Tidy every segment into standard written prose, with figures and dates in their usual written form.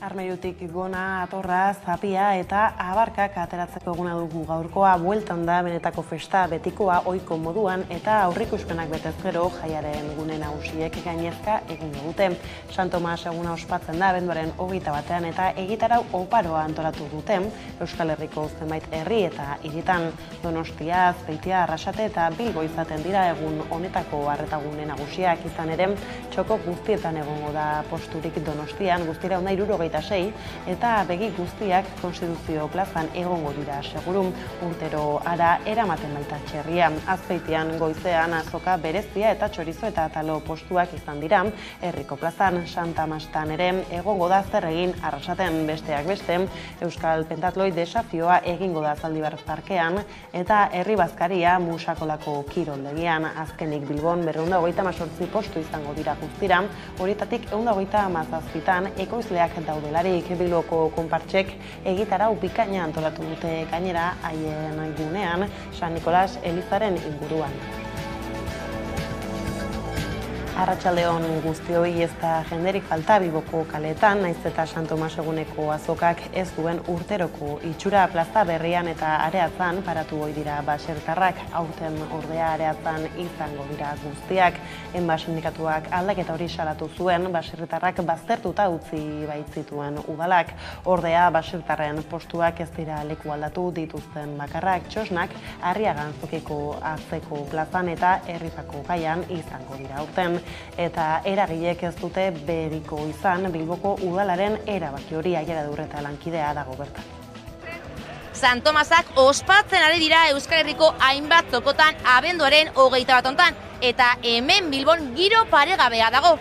Armairutik gona, atorra, zapia eta abarkak ateratzeko eguna dugu gaurkoa. Bueltan da benetako festa betikoa ohiko moduan eta aurreikuspenak betez gero jaiaren gune nagusiek gainezka egin dute. San Tomas eguna ospatzen da abenduaren 21 eta egitarau oparoa antolatu dute Euskal Herriko zenbait herri eta hiritan. Donostia, Azpeitia, Arrasate eta Bilbo izaten dira egun honetako arretagune nagusiak. Izan ere, txoko guztietan egongo da posturik Donostian, guztira 176 eta begi guztiak Konstituzio plazan egongo dira seguru. Urtero ara eramaten baita txerria. Azpeitian goizean azoka berezia eta txorizo eta talo postuak izan dira. Herriko plazan Santa Mastan ere egongo da zer egin. Arrasaten besteak beste Euskal Pentatloi desafioa egingo da Zaldibar parkean eta herri bazkaria Musakolako kiroldegian. Azkenik Bilbon 228 postu izango dira guztira, horietatik 137 ekoizleak daudelarik. Bilboko konpartsek egitarau bikaina antolatu dute gainera haien gunean San Nikolas elizaren inguruan. Arratsaldeon guztioi, ez da jenderik falta Bilboko kaleetan, naiz eta San Tomas eguneko azokak ez duen urteroko itxura. Plaza Berrian eta Areatzan paratu ohi dira baserritarrak, aurten ordea Areatzan izango dira guztiak. Enba sindikatuak aldaketa hori salatu zuen, baserritarrak baztertuta utzi baitzituen udalak. Ordea baserritarren postuak ez dira leku aldatu dituzten bakarrak. Txosnak Arriagan Zokiko atzeko plazan eta Herripako gaian izango dira aurten. Eta eragilek ez dute beriko izan, Bilboko udalaren erabaki hori. Aiara Durreta lankidea dago bertan. San Tomasak ospatzen ari dira Euskal Herriko hainbat tokotan abenduaren 21 hontan, eta hemen Bilbon giro paregabea dago.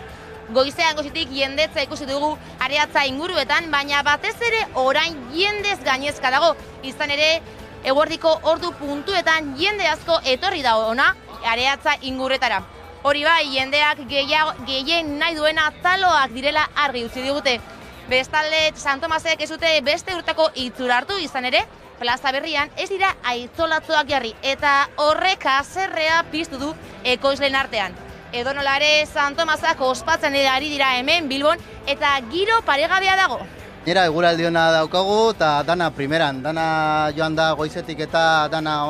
Goizean goizetik jendetza ikusi dugu Areatza inguruetan, baina batez ere orain jendez gainezka dago. Izan ere, eguerdiko ordu puntuetan jende asko etorri da ona Areatza inguretara. Hori bai, jendeak gehien nahi duena taloak direla argi utzi digute. Bestalde, San Tomasek ez dute beste urteko itxura hartu, izan ere, Plaza Berrian ez dira aitzolatzoak jarri, eta horrek haserrea piztu du ekoizleen artean. Edonola ere, San Tomasak ospatzen ari dira hemen Bilbon, eta giro paregabea dago. Nera eguraldi ona daukagu eta dana primeran, dana joan da goizetik eta dana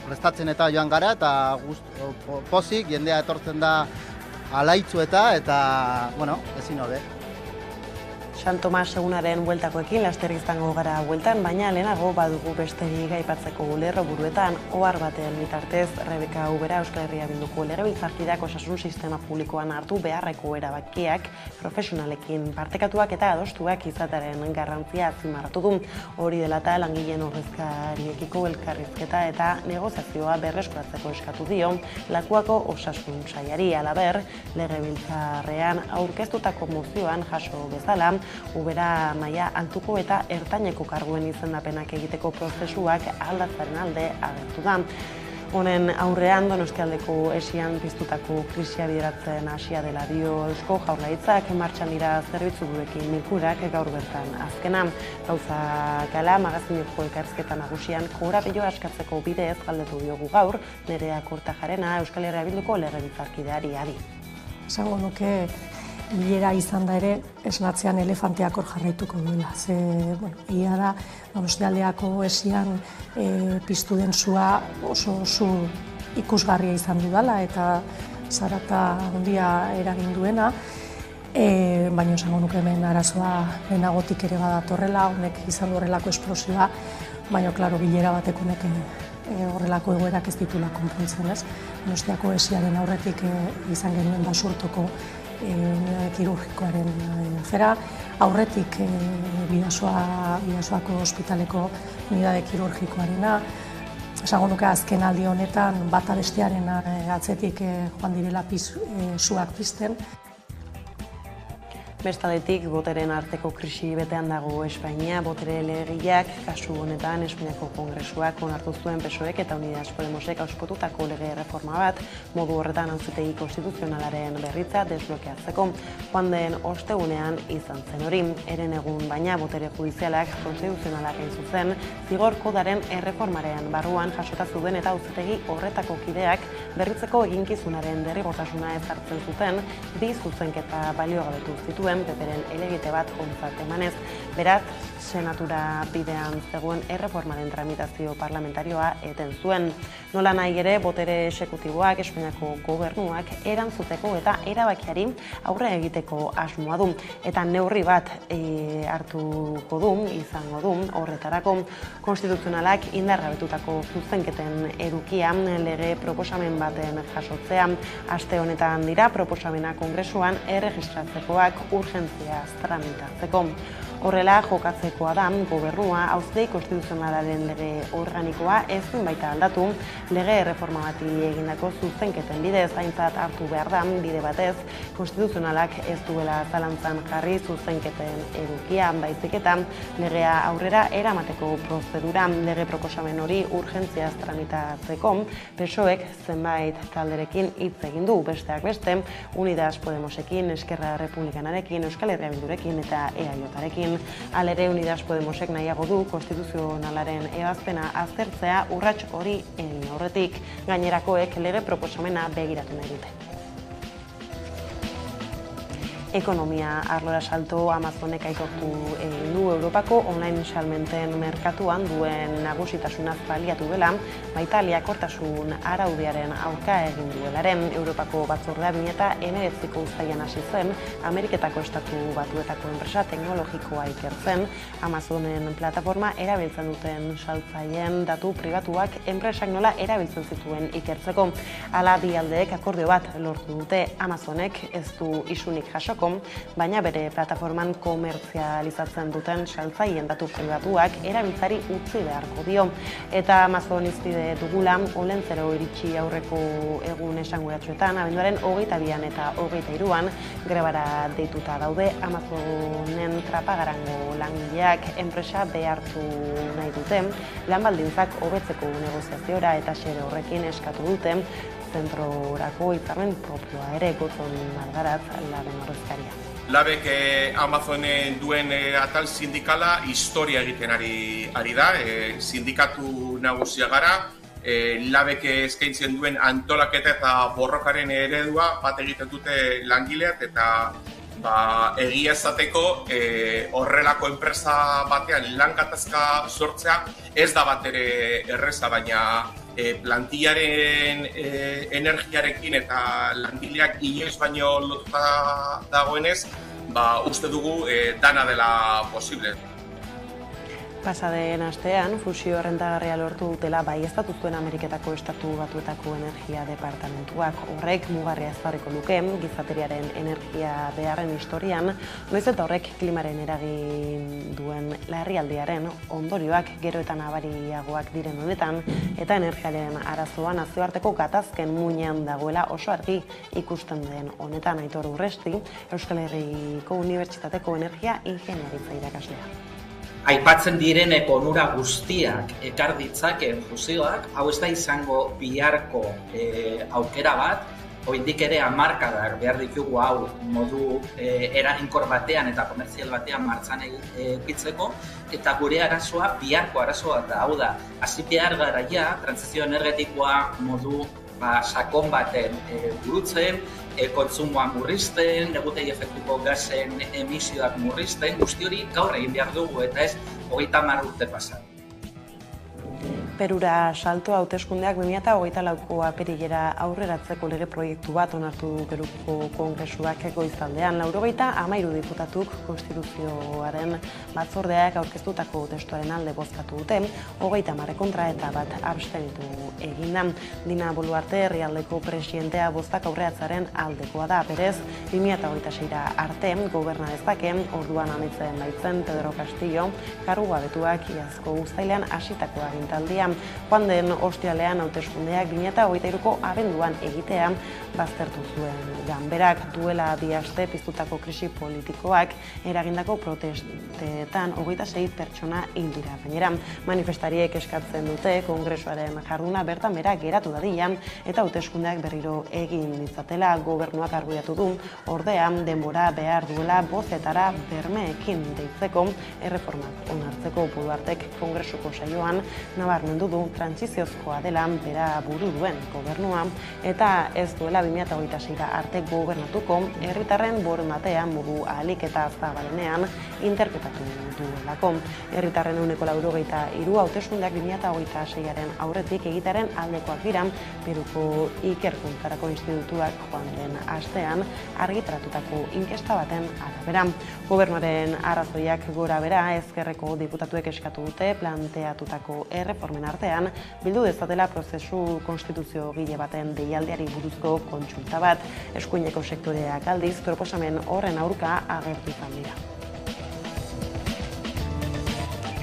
prestatzen eta joan gara, eta pozik, jendea etortzen da alaitzu eta bueno, ezin hobe. San Tomas egunaren bueltakoekin laster izango gara bueltan, baina lehenago badugu besterik aipatzeko lerro buruetan. Ohar baten bitartez, Rebeka Ubera Euskal Herria Bilduko legebiltzarkideak osasun sistema publikoan hartu beharreko erabakiak profesionalekin partekatuak eta adostuak izatearen garrantzia azpimarratu du. Hori dela eta langileen ordezkariekiko elkarrizketa eta negoziazioa berreskuratzeko eskatu dio Lakuako osasun sailari. Halaber, legebiltzarrean aurkeztutako mozioan jaso bezala, Ubera maila altuko eta ertaineko karguen izendapenak egiteko prozesuak aldatzearen alde agertu da. Honen aurrean Donostialdeko esian piztutako krisia bideratzen hasia dela dio Eusko Jaurlaritzak. Martxan dira zerbitzuburuekin bilkurak gaur bertan azkena. Gauzak hala, magazineko elkarrizketa nagusian kobrapiloa askatzeko bidez galdetu diogu gaur Nerea Kortajarena Euskal Herria Bilduko legebiltzarkideari adi. Esango nuke bilera izan da ere, esnatzean elefanteak hor jarraituko duela. Egia da, Donostialdeako esian piztu den sua oso su ikusgarria izan dudala eta zarata handia eragin duena, baina esango nuke hemen arazoa lehenagotik ere badatorrela, honek izan horrelako esplosioa, baina, klaro, bilera batek honek horrelako egoerak ez ditula konpontzen, ez? Donostiako esiaren aurretik izan genuen basurtoko kirurgikoaren afera, aurretik Bidasoako ospitaleko unidade kirurgikoarena. Esango nuke azken aldi honetan bata bestearen atzetik joan direla suak pizten. Bestaldetik, boteren arteko krisi betean dago Espainia. Botere legegileak, kasu honetan Espainiako Kongresuak onartu zuen PSOEk eta Unidas Podemosek auspotutako lege reforma bat, modu horretan auzitegi konstituzionalaren berritza desblokeatzeko. Joan den ostegunean izan zen hori. Heren egun baina botere judizialak konstituzionalak egin zuzen, zigor kodaren erreformaren barruan jasota zuen eta auzitegi horretako kideak berritzeko eginkizunaren derrigortasuna ezartzen zuten, bi zuzenketa baliogabetu zituen zuen peperen elegite bat ontzat emanez, beraz, senatura bidean zegoen erreformaren tramitazio parlamentarioa eten zuen. Nola nahi ere, botere esekutiboak, Espainiako gobernuak erantzuteko eta erabakiari aurre egiteko asmoa du. Eta neurri bat hartuko du, izango du, horretarako konstituzionalak indargabetutako zuzenketen edukia lege proposamen baten jasotzea. Aste honetan dira proposamena kongresuan erregistratzekoak urgentziaz tramitatzeko. Horrela, jokatzekoa da, gobernua auzitegi konstituzionalaren lege organikoa ez duen baita aldatu, lege erreforma bati egindako zuzenketen bidez aintzat hartu behar da, bide batez, konstituzionalak ez duela zalantzan jarri zuzenketen edukia, baizik eta legea aurrera eramateko prozedura, lege proposamen hori urgentziaz tramitatzeko, PSOEk zenbait talderekin hitz egin du, besteak beste, Unidas Podemosekin, Esquerra Republikanarekin, Euskal Herria Bildurekin eta EAJarekin. Halere, Unidas Podemosek nahiago du konstituzionalaren ebazpena aztertzea urrats hori egin aurretik, gainerakoek lege proposamena begiratu nahi dute. Ekonomia arlora salto Amazonek aitortu du Europako online salmenten merkatuan duen nagusitasunaz baliatu dela, baita lehiakortasun araudiaren aurka egin duelaren. Europako batzordea 2019ko uztailean hasi zen, Ameriketako Estatu Batuetako enpresa teknologikoa ikertzen, Amazonen plataforma erabiltzen duten saltzaileen datu pribatuak enpresak nola erabiltzen zituen ikertzeko. Hala, bi aldeek akordio bat lortu dute. Amazonek ez du isunik jasoko, baina bere plataforman komertzializatzen duten saltzaileen datu pribatuak erabiltzari utzi beharko dio. Eta Amazon izpide dugula, olentzero iritsi aurreko egun esanguratsuetan, abenduaren 22an eta 23an grebara deituta daude Amazonen trapagarango langileak enpresa behartu nahi dute, lan baldintzak hobetzeko negoziaziora eta xede horrekin eskatu dute, zentrorako hitzarmen propioa ere. Gotzon Margaratz, Laben ordezkaria. Labek Amazonen duen atal sindikala historia egiten ari da, sindikatu nagusia gara, Labek eskaintzen duen antolaketa eta borrokaren eredua bat egiten dute langileak eta egia esateko horrelako enpresa batean lan gatazka sortzea ez da bat ere erreza, baina plantillaren energiarekin eta langileak inoiz baino lotuta dagoenez, uste dugu dana dela posible. Pasaden astean, fusio errentagarria lortu dutela baieztatu zuen Ameriketako Estatu Batuetako Energia Departamentuak. Horrek mugarria ezarriko luke gizateriaren energia beharren historian, noiz eta horrek klimaren eragin duen larrialdiaren ondorioak gero eta nabariagoak diren honetan, eta energiaren arazoa nazioarteko gatazken muinean dagoela oso argi ikusten den honetan. Aitor Urresti, Euskal Herriko Unibertsitateko Energia Ingeniaritza irakaslea. Aipatzen direneko onura guztiak ekar ditzakeen fusioak, hau ez da izango biharko aukera bat, oraindik ere hamarkadak behar ditugu hau modu eraginkor batean eta komertzial batean martxan edukitzeko, eta gure arazoa biharko arazoa da, hau da, hasi behar garaia, trantsizio energetikoa modu sakon baten burutzen, kontsumoa murrizten, negutegi efektuko gasen emisioak murrizten, guzti hori gaur egin behar dugu eta ez 30 urte pasa. Perura salto hauteskundeak 2024ko apirilera aurreratzeko lege proiektu bat onartu du Peruko Kongresuak goizaldean. 93 diputatuk konstituzioaren batzordeak aurkeztutako testuaren alde bozkatu dute, 30 kontra eta bat abstenitu egin da. Dina Boluarte herrialdeko presidentea boztak aurreratzaren aldekoa da. Berez, 2026ra arte goberna dezake, orduan amaitzen baitzen Pedro Castillo, kargugabetuak iazko uztailean hasitako agintaldia. Joan den ostiralean hauteskundeak 2023ko abenduan egitea baztertu zuen ganberak. Duela bi aste piztutako krisi politikoak eragindako protestetan 26 pertsona hil dira. Gainera, manifestariek eskatzen dute Kongresuaren jarduna bertan behera geratu dadila eta hauteskundeak berriro egin ditzatela. Gobernuak argudiatu du, ordea denbora behar duela bozetara bermeekin deitzeko erreformak onartzeko. Boluartek Kongresuko saioan nabarmendu nabarmendu du trantsiziozkoa dela bera buru duen gobernua eta ez duela 2026 arte gobernatuko herritarren borondatea modu ahalik eta zabalenean interpretatu duelako. Herritarren 93% hauteskundeak 2026aren aurretik egitaren aldekoak dira, Peruko Ikerkuntzarako Institutuak joan den astean argitaratutako inkesta baten arabera. Gobernuaren arrazoiak gora bera ezkerreko diputatuek eskatu dute planteatutako erreformen artean bildu dezatela prozesu konstituziogile baten deialdiari buruzko kontsulta bat. Eskuineko sektoreak aldiz proposamen horren aurka agertu izan dira.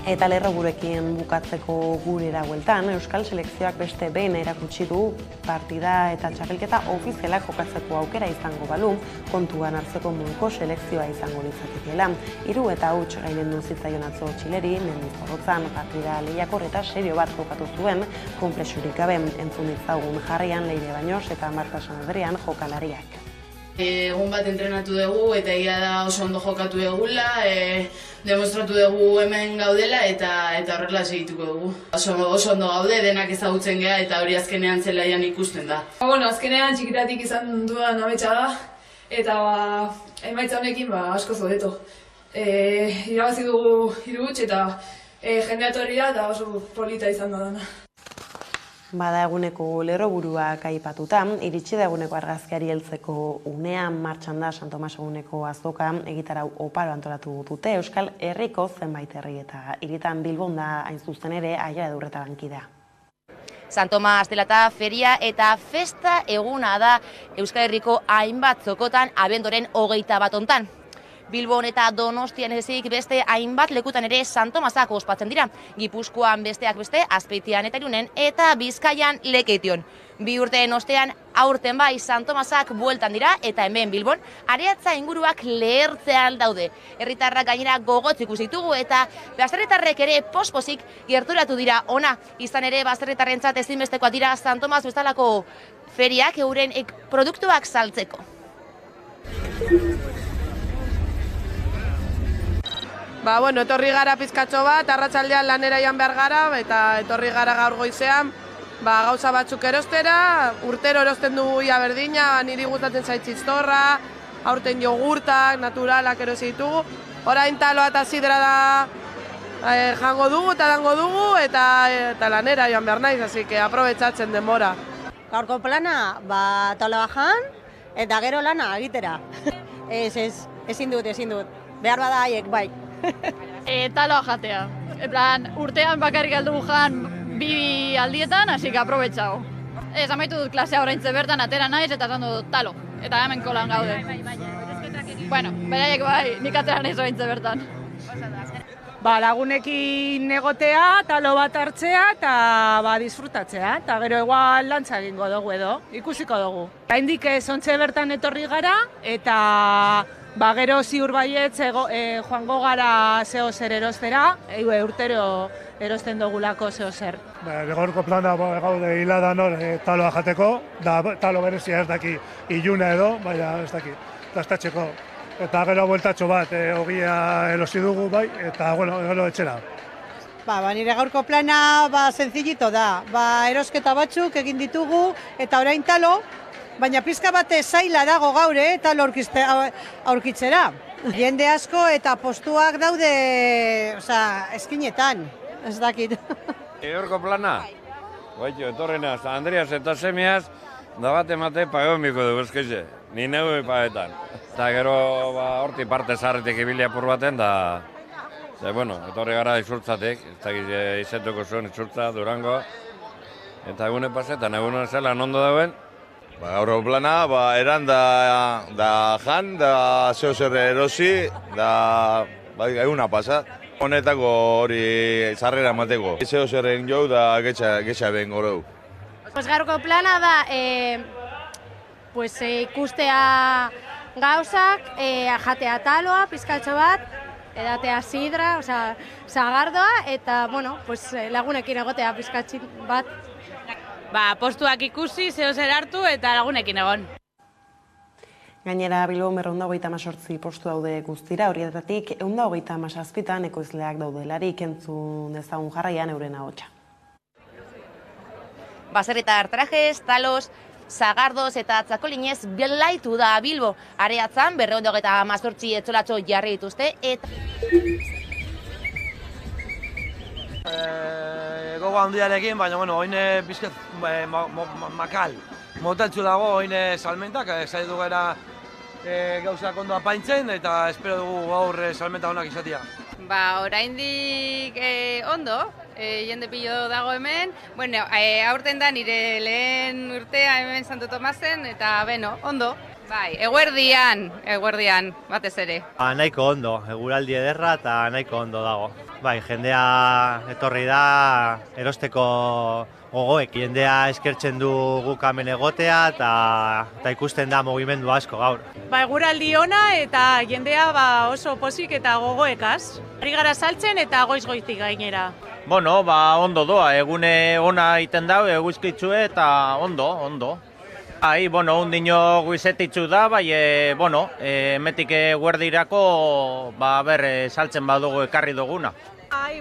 Eta lerroburuekin bukatzeko gurera bueltan, Euskal Selekzioak beste behin erakutsi du partida eta txapelketa ofizialak jokatzeko aukera izango balu, kontuan hartzeko moduko selekzioa izango litzatekeela. 3 eta huts gailendu zitzaion atzo Txileri, Mendizorrotzan partida lehiakor eta serio bat jokatu zuen, konplexurik gabe entzun ditzagun Jarrian, Leire Baños eta Marta San Adrian jokalariak. Egun bat entrenatu dugu eta egia da oso ondo jokatu dugula, demostratu dugu hemen gaudela eta horrela segituko dugu. Oso ondo gaude, denak ezagutzen gea eta hori azkenean zelaian ikusten da. Azkenean txikiratik izan dudan ametsa da eta emaitza honekin asko zobeto. Irabazi dugu 3 huts eta jendea etorri da eta oso polita izan da dana. Bada eguneko lerroburuak aipatuta, iritsi da eguneko argazkiari heltzeko unean martxan da San Tomas eguneko azoka egitarau oparo antolatu dute Euskal Herriko zenbait herri eta hiritan Bilbon da hain zuzen ere Aiara Edurreta bankidea. San Tomas dela eta feria eta festa eguna da Euskal Herriko hainbat zokotan abenduaren 21 hontan. Bilbon eta Donostian ezik beste hainbat lekutan ere San Tomasak ospatzen dira. Gipuzkoan besteak beste Azpeitian eta Irunen eta Bizkaian Lekeition. 2 urteen ostean aurten bai San Tomasak bueltan dira eta hemen Bilbon areatza inguruak lehertzean daude. Herritarrak gainera gogotz ikusi ditugu eta baserritarrek ere pospozik gerturatu dira ona. Izan ere baserritarrentzat ezinbestekoa dira San Tomas bezalako feriak euren produktuak saltzeko. Etorri gara pizkatxo bat, arratsaldean lanera joan behar gara, eta etorri gara gaur goizean, gauza batzuk erostera, urtero erosten dugu ia berdina, niri gustatzen zait txistorra, aurten jogurtak, naturalak erosi ditugu. Orain taloa eta sidra da jango dugu eta dango dugu, eta lanera joan behar naiz, así que aprobetxatzen denbora. Gaurko plana, taloa jan, eta gero lana egitera. Ezin dut. Behar bada haiek, bai. Taloa jatea. Urtean bakarrik aldugu jan 2 aldietan, hasi que aprobetxau. Amaitu dut klasea oraintze bertan atera naiz eta esan dut talo. Eta hemen kolan gaude. Beraiek bai, nik atera naiz oraintze bertan. Lagunekin egotea, talo bat hartzea eta disfrutatzea. Eta gero egual lantza egingo dugu edo, ikusiko dugu. Haindik zontxe bertan etorri gara eta gero ziur baietz joango gara zeo zer erostera, urtero erosten dugulako zeo zer. Gaurko plana gaude hiladan taloa jateko, talo berezia ez daki iluna edo, baina ez daki, dastatzeko. Eta gero bueltatxo bat, ogia erosi dugu bai, eta gero etxera. Nire gaurko plana sencillito da, erosketa batzuk egin ditugu eta orain talo, baina pizka bate zaila dago gaur, talo aurkitzera. Jende asko eta postuak daude eskinetan, ez dakit. Gaurko plana? Etorrena, Andreas eta semeaz, da bat emate pagamiko dugu eskeize, ni neu paetan. Eta gero horti parte zaharretik ibili apur baten, etorri gara izurtzatik, ez dakit izetuko zuen izurtza, Durango, eta egune pasetan, egunen zelan ondo dauen. Gaurko plana, eran da jan, da zeo zer erosi, da eguna pasa. Honetako hori zarrera emateko. Zeo zerren jau da getxa ben goreu. Gaurko plana da ikustea gauzak, jatea taloa, pizkatxo bat, edatea sidra, zagardoa, eta lagunekin egotea pizkatxin bat. Postuak ikusi, zeo zer hartu eta lagunekin egon. Gainera, Bilbon 228 postu daude guztira, horietatik 127 ekoizleak daudelarik entzun dezagun Jarraian euren ahotsa. Baserritar trajes, talos, sagardoz eta txakolinez belaitu da Bilbo. Areatzan 218 etxolatxo jarri dituzte eta... Gogo handiarekin, baina oine bizket makal. Moteltzu dago oine salmentak, zaitu gara gauzak ondo apaintzen eta espero dugu gaur salmenta honak izatea. Oraindik ondo, jende pilo dago hemen. Aurten da nire lehen urtea hemen Santo Tomasen eta ondo. Eguerdian, batez ere. Nahiko ondo, eguraldi ederra eta nahiko ondo dago. Jendea etorri da erosteko gogoek. Jendea eskertzen du guk hemen egotea eta ikusten da mugimendu asko gaur. Eguraldi ona eta jendea oso pozik eta gogoekaz. Ari gara saltzen eta goiz-goiztik gainera. Ondo doa, egune ona iten dau, eguzkitzue eta ondo. Undino guizetitzu da, emetik guerdirako, saltzen badugu ekarri duguna.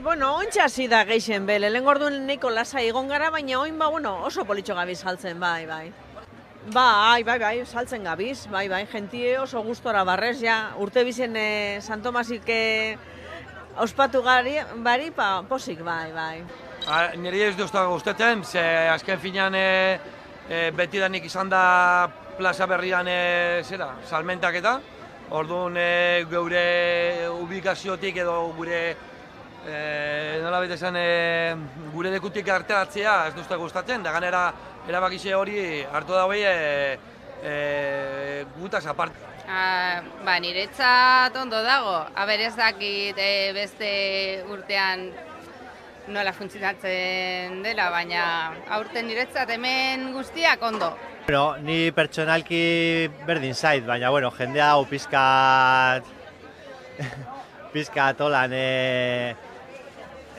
Ontsa hasi da geixen be, lehen orduan nahiko lasai egon gara, baina oin oso politxo gabiz saltzen, bai, saltzen gabiz, jentie oso gustora barrez, urte bizen San Tomasik ospatu bari, posik, bai. Niri ez duzta guztetzen, ze azken finean betidanik izan da plaza berrian salmentak eta, orduan geure ubikaziotik edo gure gure dekutik arteratzea ez duzte gustatzen, da ganera erabakize hori hartu daue gutaz aparte. Niretzat ondo dago, ez dakit beste urtean nola funtzionatzen dela, baina aurten niretzat hemen guztiak ondo. Ni pertsonalki berdin zait, baina jendea hau pizkat holan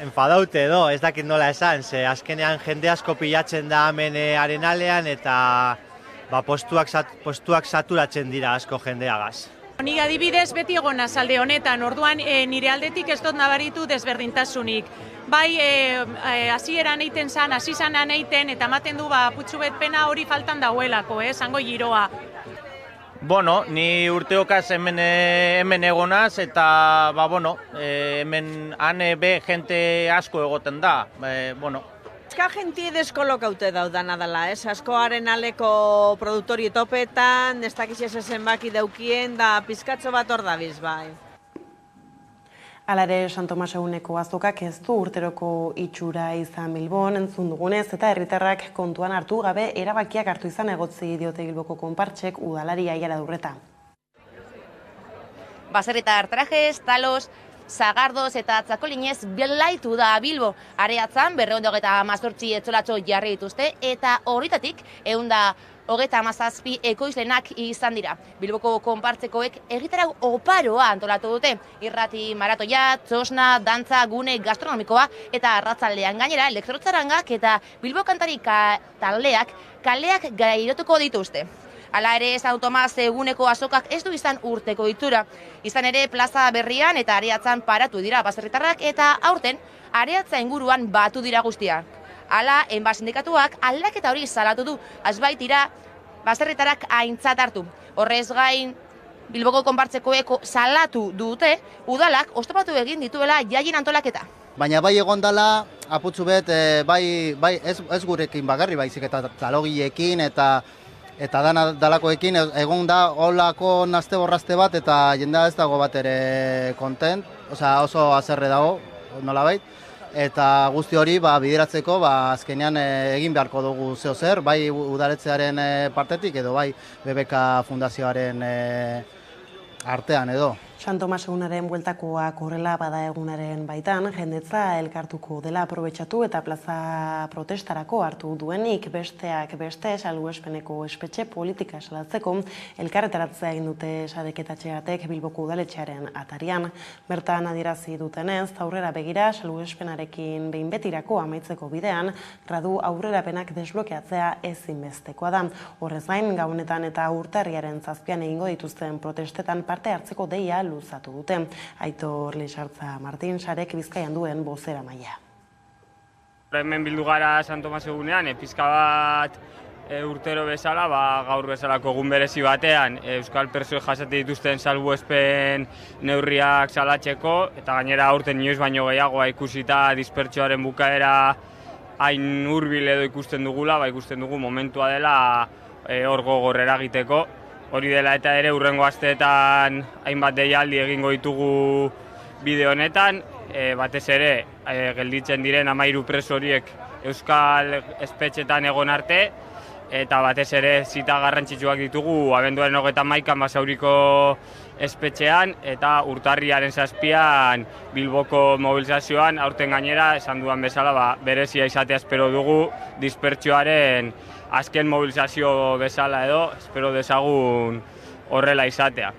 enfadaute edo, ez dakit nola esan, ze azkenean jende asko pilatzen da hemen arenalean eta postuak saturatzen dira asko jendeagaz. Ni adibidez beti egona alde honetan, orduan nire aldetik ez dut nabaritu desberdintasunik. Hasieran eiten zan, hasi zanan eiten, eta ematen du putzu bet pena hori faltan dauelako, zango giroa. Ni urteokaz hemen egonaz eta, hemen be jente asko egoten da, Eska jentie deskolokaute daudana dela, askoaren aleko produktori topetan, ez dakiz zenbaki daukien, da pizkatxo bat hor dabiz, bai. Hala ere, San Tomas eguneko azokak ez du urteroko itxura izan Bilbon, entzun dugunez, eta herritarrak kontuan hartu gabe erabakiak hartu izan egotzi diote Bilboko konpartsek udalari Aiara Durreta. Baserritar trajes, talos, sagardoz eta txakolinez belaitu da Bilbo. Areatzan 218 etxolatxo jarri dituzte eta horretatik 137 ekoizlenak izan dira. Bilboko konpartzekoek egitarau oparoa antolatu dute. Irrati maratoia, txosna, dantza, gune gastronomikoa eta arratzaldean gainera elektrotzarangak eta Bilbo kantari taldeak kaleak gairotuko dituzte. Hala ere, San Tomas eguneko azokak ez du izan urteko itxura. Izan ere, plaza berrian eta Areatzan paratu dira baserritarrak eta aurten Areatza inguruan batu dira guztiak. Hala, enba sindikatuak aldaketa hori salatu du, azbaitira baserritarrak aintzat hartu. Horrez gain, Bilboko konpartzekoek salatu dute, udalak oztopatu egin dituela jaien antolaketa. Baina bai egon dela, aputzu bet, ez gurekin bagarri baizik eta talogileekin eta dalakoekin egon da holako nazte borrazte bat eta jendea ez dago bat ere kontent, oso azerre dago, nolabait. Eta guzti hori bideratzeko azkenean egin beharko dugu zeo zer, bai udaletzearen partetik edo bai BBK Fundazioaren artean edo. San Tomas egunaren bueltakoak horrela bada egunaren baitan, jendetza elkartuko dela aprobetxatu eta plaza protestarako hartu duenik besteak beste salbuespeneko espetxe politika salatzeko elkarretaratzea egin dute sareketatxeatek Bilboko udaletxearen atarian. Bertan adierazi dutenez, aurrera begira salbuespenarekin behin betirako amaitzeko bidean, gradu aurrerapenak desblokeatzea ezinbestekoa da. Horrez gain, gaunetan eta urtarriaren 7an egingo dituzten protestetan parte hartzeko deia luzatu dute. Aitor Lixartza Martin sarek Bizkaian duen bozeramailea. Hemen bildu gara San Tomas egunean, pizka bat urtero bezala, gaur bezalako egun berezi batean, euskal pertsoek jasaten dituzten salbuespen neurriak salatzeko, eta gainera aurten inoiz baino gehiagoa ikusita dispertsioaren bukaera hain hurbil edo ikusten dugula, ikusten dugu momentua dela hor gogor eragiteko. Hori dela eta ere hurrengo asteetan hainbat deialdi egingo ditugu bide honetan, batez ere gelditzen diren 13 preso horiek euskal espetxetan egon arte, eta batez ere zita garrantzitsuak ditugu abenduaren 31an Basauriko espetxean eta urtarriaren 7an Bilboko mobilizazioan. Aurten gainera, esan dudan bezala, berezia izatea espero dugu dispertsioaren azken mobilizazio bezala edo, espero dezagun horrela izatea.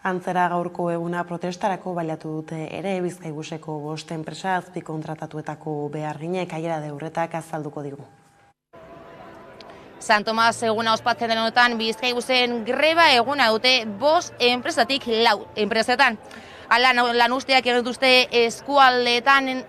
Antzera gaurko eguna protestarako baliatu dute ere Bizkaibuseko 5 enpresa azpikontratatuetako beharginek Aiara Deurretak azalduko digu. San Tomas eguna ospatzen den honetan Bizkaibusen greba eguna dute 5 enpresatik 4 enpresetan. Hala lanuzteak egin dituzte eskualdeetan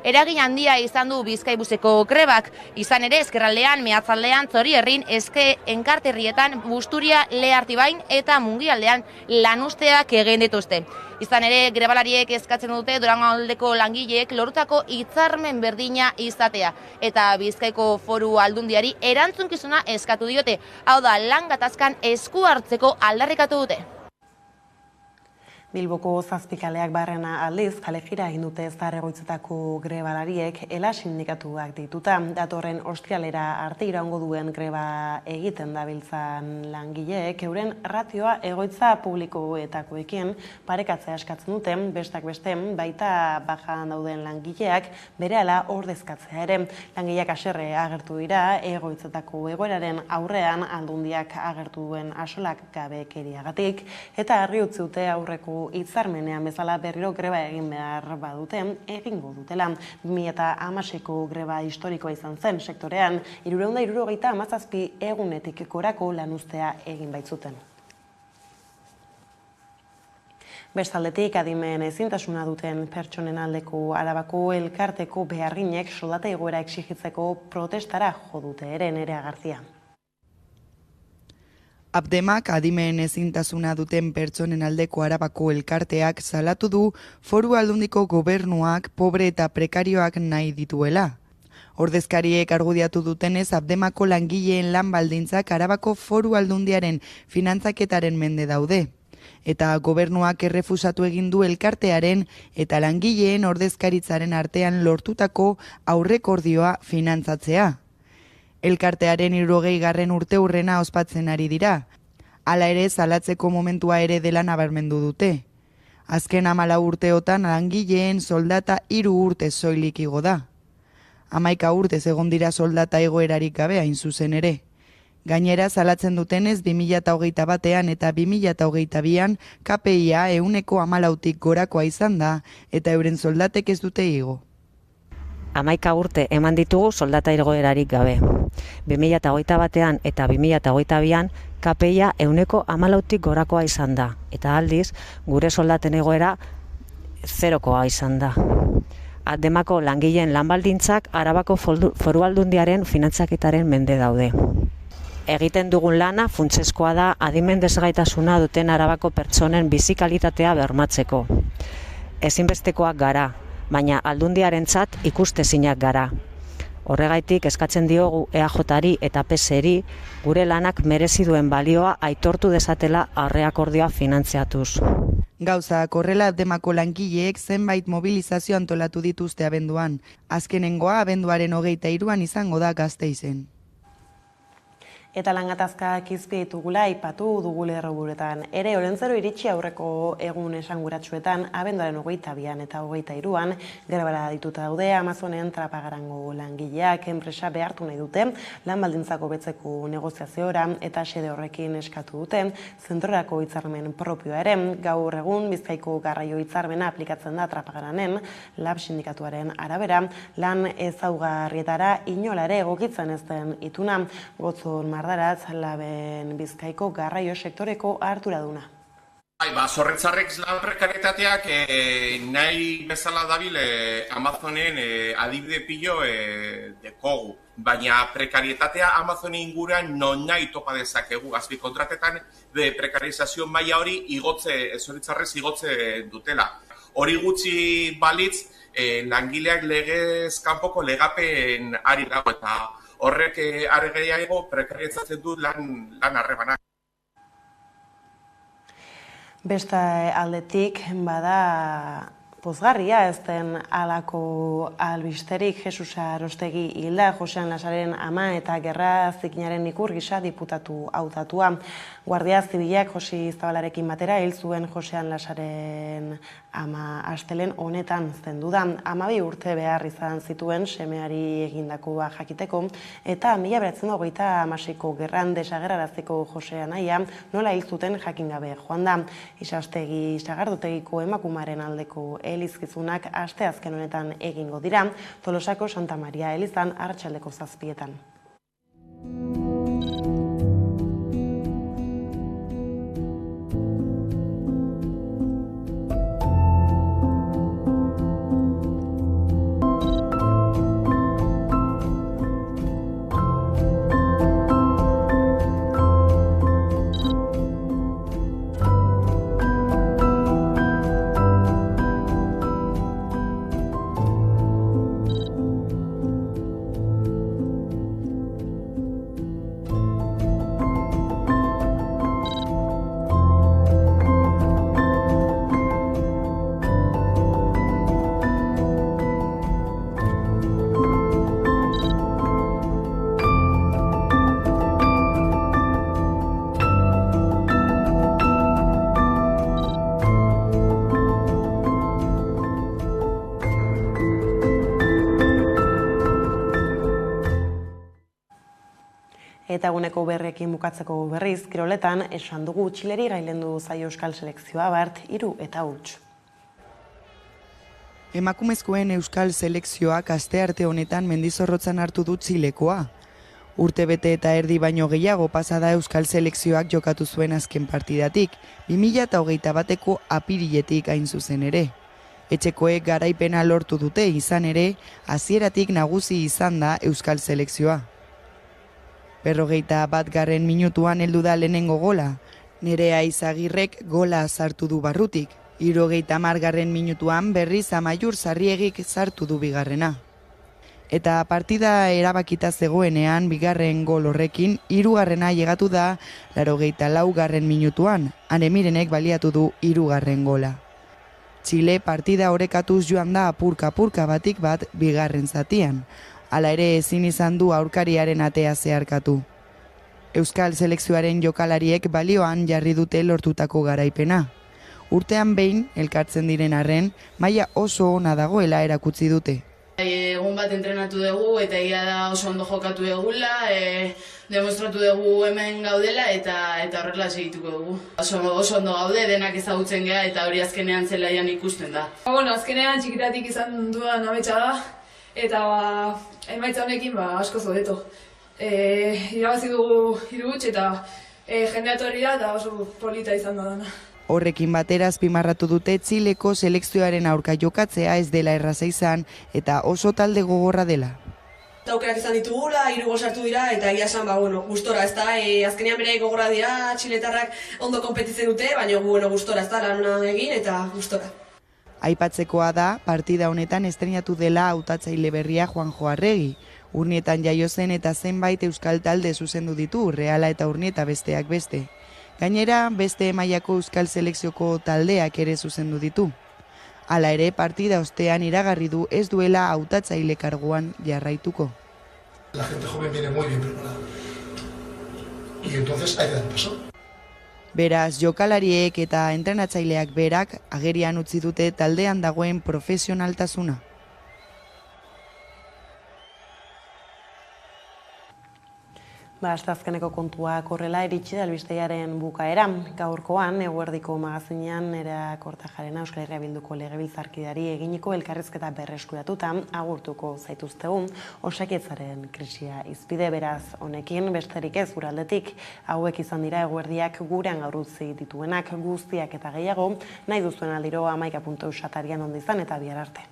eragin handia izan du Bizkaibuseko grebak. Izan ere ezkerraldean, meatzaldean, Zorierrin, Eske Enkarterrietan, Busturia, Leartibain eta Mungialdean lanuzteak egin dituzte. Izan ere, grebalariek eskatzen dute Durangaldeko langileek lorutako hitzarmen berdina izatea. Eta Bizkaiko Foru Aldundiari erantzunkizuna eskatu diote. Hau da, lan gatazkan esku hartzeko aldarrikatu dute. Bilboko 7 kaleak barrena aldiz, kale jira egin dute zahar-egoitzetako grebalariek ELA sindikatuak dituta. Datorren ostiralera arte iraungo duen greba egiten dabiltzan langileek, euren ratioa egoitza publikoetakoekin parekatzea eskatzen duten, bestak beste baita bajan dauden langileak berehala ordezkatzea ere. Langileak haserre agertu dira egoitzetako egoeraren aurrean Aldundiak agertu duen asolak gabekeriagatik, eta harri utzi dute aurreko hitzarmenean bezala berriro greba egin behar baduten egingo dutela. 2016ko greba historikoa izan zen sektorean, 377 egunetik gorako lanuztea egin baitzuten. Bestaldetik, adimen ezintasuna duten pertsonen aldeko Arabako elkarteko beharginek soldata igoera exigitzeko protestara jo dute ere. Nerea Garzia. Abdemak adimen ezintasuna duten pertsonen aldeko Arabako elkarteak salatu du Foru Aldundiko gobernuak pobre eta prekarioak nahi dituela. Ordezkariek argudiatu dutenez, Abdemako langileen lan baldintzak Arabako Foru Aldundiaren finantzaketaren mende daude. Eta gobernuak errefusatu egin du elkartearen eta langileen ordezkaritzaren artean lortutako aurrekordioa finantzatzea. Elkartearen 60. urteurrena ospatzen ari dira. Hala ere, salatzeko momentua ere dela nabarmendu dute. Azken 14 urteotan langileen soldata 3 urte soilik igo da. 11 urtez egon dira soldata egoerarik gabe hain zuzen ere. Gainera, salatzen dutenez 2021an eta 2022an KPIa 114tik gorakoa izan da eta euren soldatek ez dute igo. 11 urte eman ditugu soldata igoerarik gabe. 2021an eta 2022an KPIa 114tik gorakoa izan da, eta aldiz gure soldaten egoera 0koa izan da. Abdemako langileen lanbaldintzak Arabako Foru Aldundiaren finantzaketaren mende daude. Egiten dugun lana funtsezkoa da adimen desgaitasuna duten Arabako pertsonen bizi kalitatea bermatzeko. Ezinbestekoak gara, baina Aldundiarentzat ikustezinak gara. Horregaitik eskatzen diogu EAJari eta PSeri gure lanak merezi duen balioa aitortu dezatela aurreakordioa finantziatuz. Gauzak horrela Abdemako langileek zenbait mobilizazio antolatu dituzte abenduan. Azkenengoa abenduaren 23an izango da Gasteizen. Eta langatazkak izpietugula aipatu dugu lerroburetan. Ere Olentzero iritsi aurreko egun esanguratsuetan abenduaren 22an eta 23an grebara dituta daude Amazonen Trapagarango langileak enpresa behartu nahi dute lan baldintzako betzeko negoziaziora eta xede horrekin eskatu duten zentrorako hitzarmen propioa ere. Gaur egun Bizkaiko garraio hitzarmena aplikatzen da Trapagaranen lab sindikatuaren arabera lan ezaugarrietara inola ere egokitzen ez den ituna. Gotzon Mardaratz, laben Bizkaiko garraio sektoreko arduraduna. Bai, zorretzarrek lan prekaritateak nahi bezala dabil Amazonen adibide pilo dekogu. Baina prekarietatea Amazonen inguruan non nahi topa dezakegu. Azpi kontratetan prekarizazio maila hori zorretzarrez igotze dutela. Hori gutxi balitz, langileak legez kanpoko legapen ari dago eta horrek argeiago prekarizatzen du lan harremanak. Beste aldetik, bada pozgarria ez den alako albisterik. Jesus Arostegi hilda, Josean Lasaren ama eta Gerra Zikinaren ikur gisa diputatu hautatua. Guardia Zibilak Josi Zabalarekin batera hil zuen Josean Lasaren ama astelen honetan zendu da. 12 urte behar izan zituen semeari egindakoa jakiteko eta 1926ko gerran desagerraraziko Jose anaia nola hil zuten jakin gabe joan da. Isastegi Sagardotegiko emakumaren aldeko elizkizunak asteazken honetan egingo dira, Tolosako Santa Maria elizan arratsaldeko 7:00. Eta eguneko berrekin bukatzeko berriz, kiroletan esan dugu Txileri gailendu zaio euskal selekzioa bart 3-0. Emakumezkoen euskal selekzioak astearte honetan Mendizorrotzan hartu du Txilekoa. Urtebete eta erdi baino gehiago pasada euskal selekzioak jokatu zuen azken partidatik, 2021ko apiriletik hain zuzen ere. Etxekoek garaipena lortu dute izan ere, hasieratik nagusi izan da euskal selekzioa. 51. minutuan heldu da lehenengo gola. Nerea Izagirrek gola sartu du barrutik. 70. minutuan berriz Amaiur Sarriegik sartu du bigarrena. Eta partida erabakita zegoenean bigarren gol horrekin 3. llegatu da 84. minutuan. Anemirenek baliatu du 3. gola. Txile partida orekatuz joan da apurka batik bat bigarren zatian. Hala ere ezin izan du aurkariaren atea zeharkatu. Euskal selekzioaren jokalariek balioan jarri dute lortutako garaipena. Urtean behin elkartzen diren arren, maila oso ona dagoela erakutsi dute. Egun bat entrenatu dugu eta egia da oso ondo jokatu dugula, demostratu dugu hemen gaudela eta horrela segituko dugu. Oso ondo gaude, denak ezagutzen gea eta hori azkenean zelaian ikusten da. Azkenean txikitatik izan duan ametsa da. Eta emaitza honekin asko zobeto. Irabazi dugu 3-0 eta jendea etorri da eta oso polita izan da dana. Horrekin batera azpimarratu dute Txileko selekzioaren aurka jokatzea ez dela erraza izan eta oso talde gogorra dela. Aukerak izan ditugula, 3 gol sartu dira eta egia esan gustora, ez da, azkenean bere gogorra dira, txiletarrak ondo konpetitzen dute, baina gustora, ez da, lan egin eta gustora. Aipatzekoa da, partida honetan estreinatu dela hautatzaile berria Juanjo Arregi. Urnietan jaio zen eta zenbait euskal talde zuzendu ditu, Reala eta Urnieta besteak beste. Gainera, beste mailako euskal selekzioko taldeak ere zuzendu ditu. Hala ere, partida ostean iragarri du ez duela hautatzaile karguan jarraituko. La gente joven viene muy bien preparada. Y entonces hay que dar paso. Beraz, jokalariek eta entrenatzaileak berak agerian utzi dute taldean dagoen profesionaltasuna. Asteazkeneko kontuak horrela iritsi da albistegiaren bukaera. Gaurkoan, eguerdiko magazinean Nerea Kortajarena Euskal Herria Bilduko legebiltzarkideari eginiko elkarrizketa berreskuratuta agurtuko zaituztegu Osakidetzaren krisia hizpide, beraz honekin besterik ez gure aldetik. Hauek izan dira eguerdiak gurean gaur utzi dituenak, guztiak eta gehiago nahi duzuen aldiro 11.eus atarian ondo izan eta bihar arte.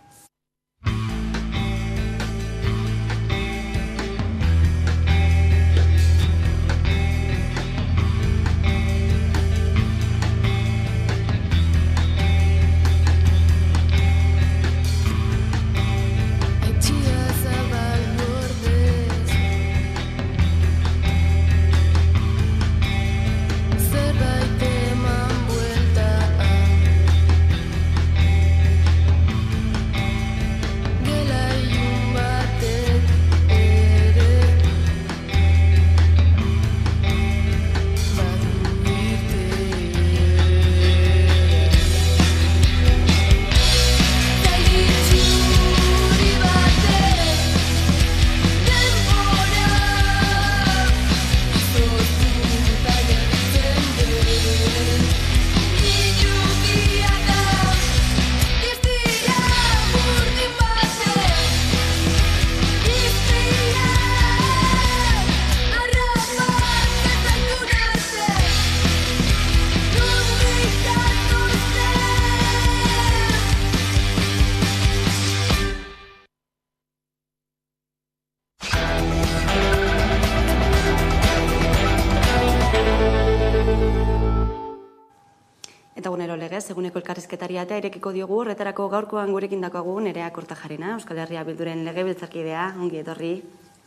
Eta gunero legez, eguneko elkarrizketaria eta irekiko diogu, horretarako gaurkoan gurekin dakoagu Nerea Kortajarena, Euskal Herria Bilduren legebiltzarkidea, ongi etorri.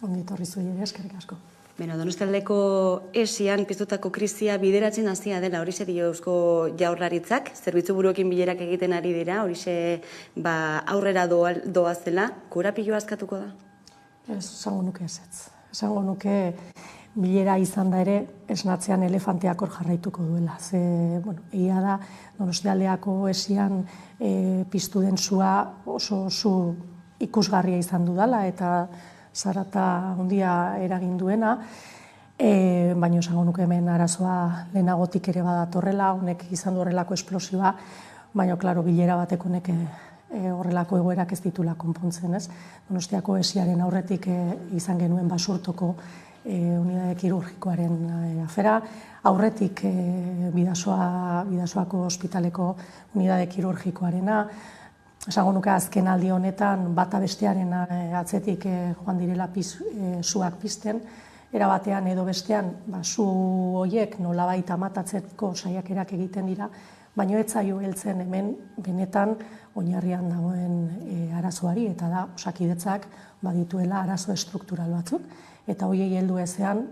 Ongi etorri zui ere, eskerrik asko. Donostialdeko esian piztutako krisia bideratzen hasia dela, horixe dio Eusko Jaurlaritzak, zerbitzu buruekin bilerak egiten ari dira, horixe aurrera doazela, korapiloa askatuko da? Ez, esango nuke ezetz. Esango nuke bilera izan da ere, esnatzean elefanteak hor jarraituko duela. Ze, egia da, Donostialdeako esian piztu den sua oso zu ikusgarria izan dudala eta zarata handia eragin duena, baina esango nuke hemen arazoa lehenagotik ere badatorrela, honek izan du horrelako esplosioa, baina, klaro, bilera bateko honek horrelako egoerak ez ditula konpontzen, ez? Donostiako esiaren aurretik izan genuen Basurtoko unidade kirurgikoaren afera, aurretik Bidasoako ospitaleko unidade kirurgikoarena, esango nuke azken aldi honetan bata bestearen atzetik joan direla suak pizten, erabatean edo bestean su horiek nolabait amatatzeko saiakerak egiten dira, baina ez zaio heltzen hemen benetan oinarrian dagoen arazoari, eta da Osakidetzak badituela arazo estruktural batzuk, eta horiei heldu ezean,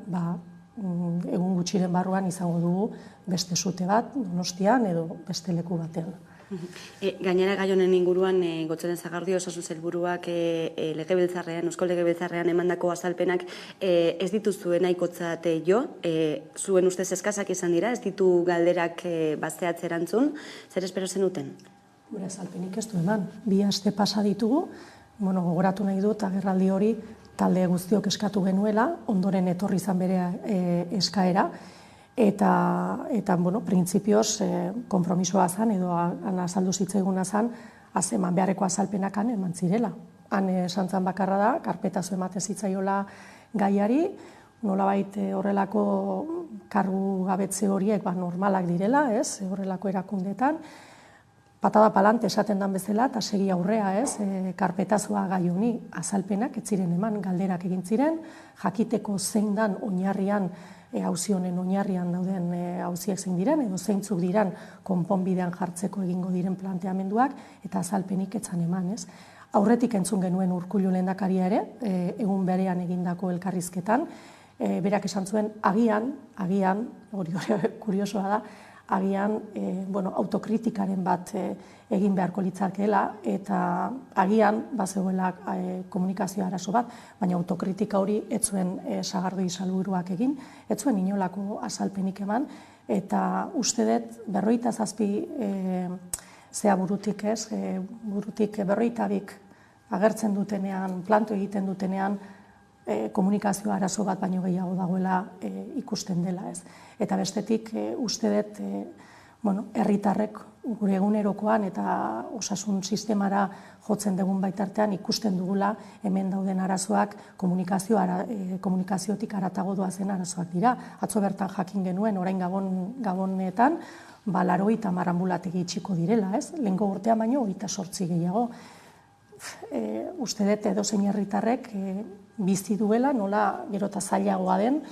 egun gutxiren barruan izango dugu beste sute bat, Donostian edo beste leku batean. Gainera gai honen inguruan, Gotxoren Sagardio osasun sailburuak Eusko Legebiltzarrean emandako azalpenak ez dituzuen nahikotzat jo, zuen ustez eskazak izan dira, ez ditu galderak bazteatze erantzun, zer espero zenuten? Gure azalpenik ez du eman, 2 aste pasa ditugu, gogoratu nahi dut agerraldi hori talde guztiok eskatu genuela, ondoren etorri izan bere eskaera, eta printzipioz, konpromisoa zan, edo azaldu zitzaiguna zan, eman beharreko azalpenak eman zirela. Han esan zan bakarra da, karpetazo ematen zitzaiola gaiari, nolabait horrelako kargu gabetze horiek normalak direla, horrelako erakundetan, patada palante esaten dan bezala, eta segi aurrea, karpetazoa gai honi azalpenak, ez ziren eman, galderak egin ziren, jakiteko zein dan oinarrian, auzi honen oinarrian dauden auziak zein diren, edo zeintzuk diran konponbidean jartzeko egingo diren planteamenduak, eta azalpenik etzan eman, Aurretik entzun genuen Urkullu lehendakaria ere, egun berean egindako elkarrizketan, berak esan zuen, agian, hori kuriosoa da, agian autokritikaren bat egin beharko litzarkeela, eta agian bazegoela komunikazio arazo bat, baina autokritika hori ez zuen Sagardui sailburuak egin, ez zuen inolako azalpenik eman, eta uste dut 47 zea burutik burutik 42 agertzen dutenean, planto egiten dutenean, komunikazio arazo bat baino gehiago dagoela ikusten dela, ez. Eta bestetik uste dut herritarrek gure egunerokoan eta osasun sistemara jotzen dugun baitartean ikusten dugula hemen dauden arazoak komunikaziotik haratago doazen arazoak dira. Atzo bertan jakin genuen, orain gabonetan, 80 ambulategi itxiko direla, ez? Lehengo urtean baino 28 gehiago. Uste dut edozein herritarrek bizi duela, nola gero eta zailagoa den,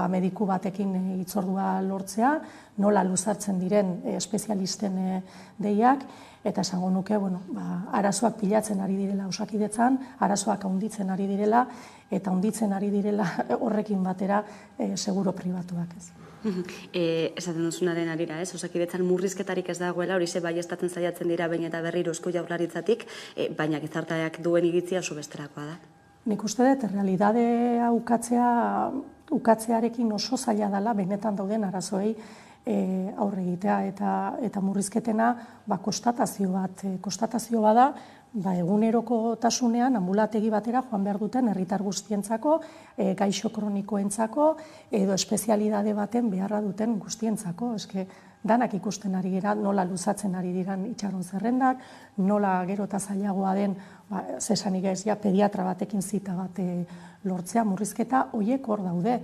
mediku batekin hitzordua lortzea, nola luzartzen diren espezialisten deiak, eta esango nuke, arazoak pilatzen ari direla Osakidetzan, arazoak handitzen ari direla, eta handitzen ari direla horrekin batera seguro pribatuak, ez. Esaten duzunaren arira, ez? Osakidetzan murrizketarik ez dagoela, hori ze baieztatzen saiatzen dira behin eta berriro Eusko Jaurlaritzatik, baina gizarteak duen iritzia oso besterakoa da. Nik uste dut, realidadea ukatzearekin oso zaila dela benetan dauden arazoei aurre egitea eta murrizketena konstatazio bada egunerokotasunean anbulategi batera joan behar duten herritar guztientzako, gaixo kronikoentzako edo espezialidade baten beharra duten guztientzako. Eske danak ikusten ari gara, nola luzatzen ari diran itxaron zerrendak, nola gero eta zailagoa den, zesanik ez, pediatra batekin zita bat lortzea, murrizketa, horiek hor daude.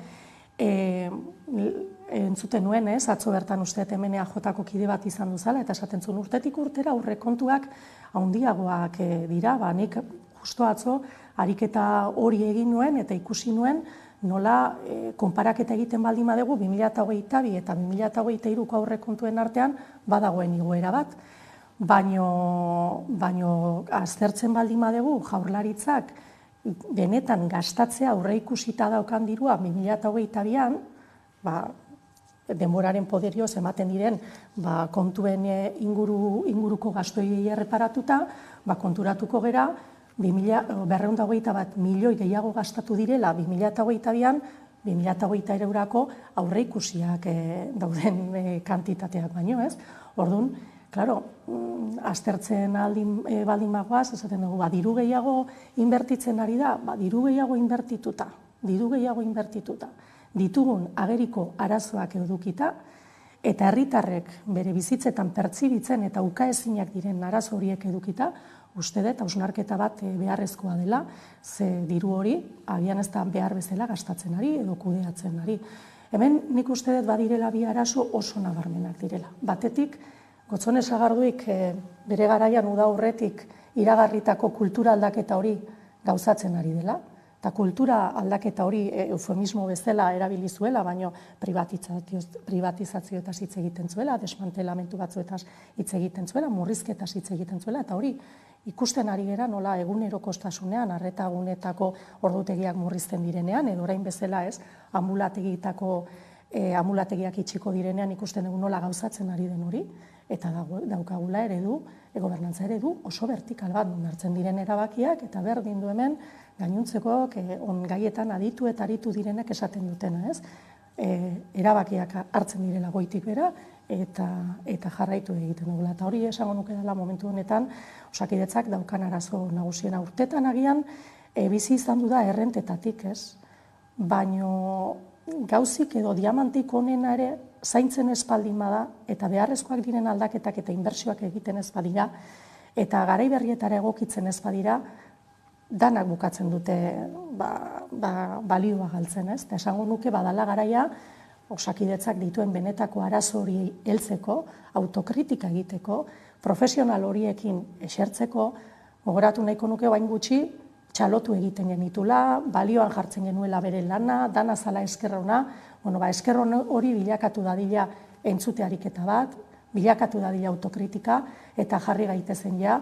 Entzuten nuen, atzo bertan uste hemen EAJ-ko kide bat izan duzala, eta esaten zuen urtetik urtera aurrekontuak handiagoak dira, nik justo atzo ariketa hori egin nuen eta ikusi nuen nola konparaketa egiten baldin badugu 2022 eta 2023ko aurrekontuen artean badagoen igoera bat, baino aztertzen baldin badugu Jaurlaritzak benetan gastatzea aurreikusita daukan dirua 2022an, denboraren poderioz ematen diren kontuen inguruko gastuei erreparatuta, konturatuko gera 221 milioi gehiago gastatu direla 2022an, 2023rako aurreikusiak dauden kantitateak baino, ez? Orduan, klaro, aztertzen baldin bagoaz, esaten dugu, diru gehiago inbertitzen ari da, diru gehiago inbertituta, ditugun ageriko arazoak edukita, eta herritarrek bere bizitzetan pertsibitzen eta ukaezinak diren arazo horiek edukita, uste dut hausnarketa bat beharrezkoa dela, ze diru hori agian ez da behar bezala gastatzen ari edo kudeatzen ari. Hemen nik uste dut badirela bi arazo oso nabarmenak direla. Batetik, Gotzone Sagarduik bere garaian uda aurretik iragarritako kultura aldaketa hori gauzatzen ari dela, eta kultura aldaketa hori eufemismo bezala erabili zuela, baino privatizazioetaz hitz egiten zuela, desmantelamentu batzuetaz hitz egiten zuela, murrizketaz hitz egiten zuela, eta hori ikusten ari gera nola egunerokostasunean, arreta gunetako ordutegiak murrizten direnean, edo orain bezala ez, ambulategiak itxiko direnean ikusten dugu nola gauzatzen ari den hori, eta daukagula gobernantza eredu oso vertikal bat hartzen diren erabakiak, eta berdin du hemen gainuntzeko gaietan aditu eta aritu direnak esaten dutena, ez? Erabakiak hartzen direla goitik bera, eta jarraitu egiten dugula. Eta hori esango nuke dela momentu honetan, Osakidetzak daukan arazo nagusiena urtetan agian, bizi izan du da errentetatik, ez? Baino gauzik edo diamantik onena ere zaintzen espaldin bada, eta beharrezkoak diren aldaketak eta inbertsioak egiten ez badira, eta garai berrietara egokitzen ez badira, danak bukatzen dute balioa galtzen, ez? Eta esango nuke badala garaia Osakidetzak dituen benetako arazo hori heltzeko, autokritika egiteko, profesional horiekin esertzeko, gogoratu nahiko nuke bain gutxi, txalotu egiten genitula, balioan jartzen genuela bere lana, dana zala eskerrona, eskerron hori bilakatu dadila entzute ariketa bat, bilakatu dadila autokritika, eta jarri gaitezen ja,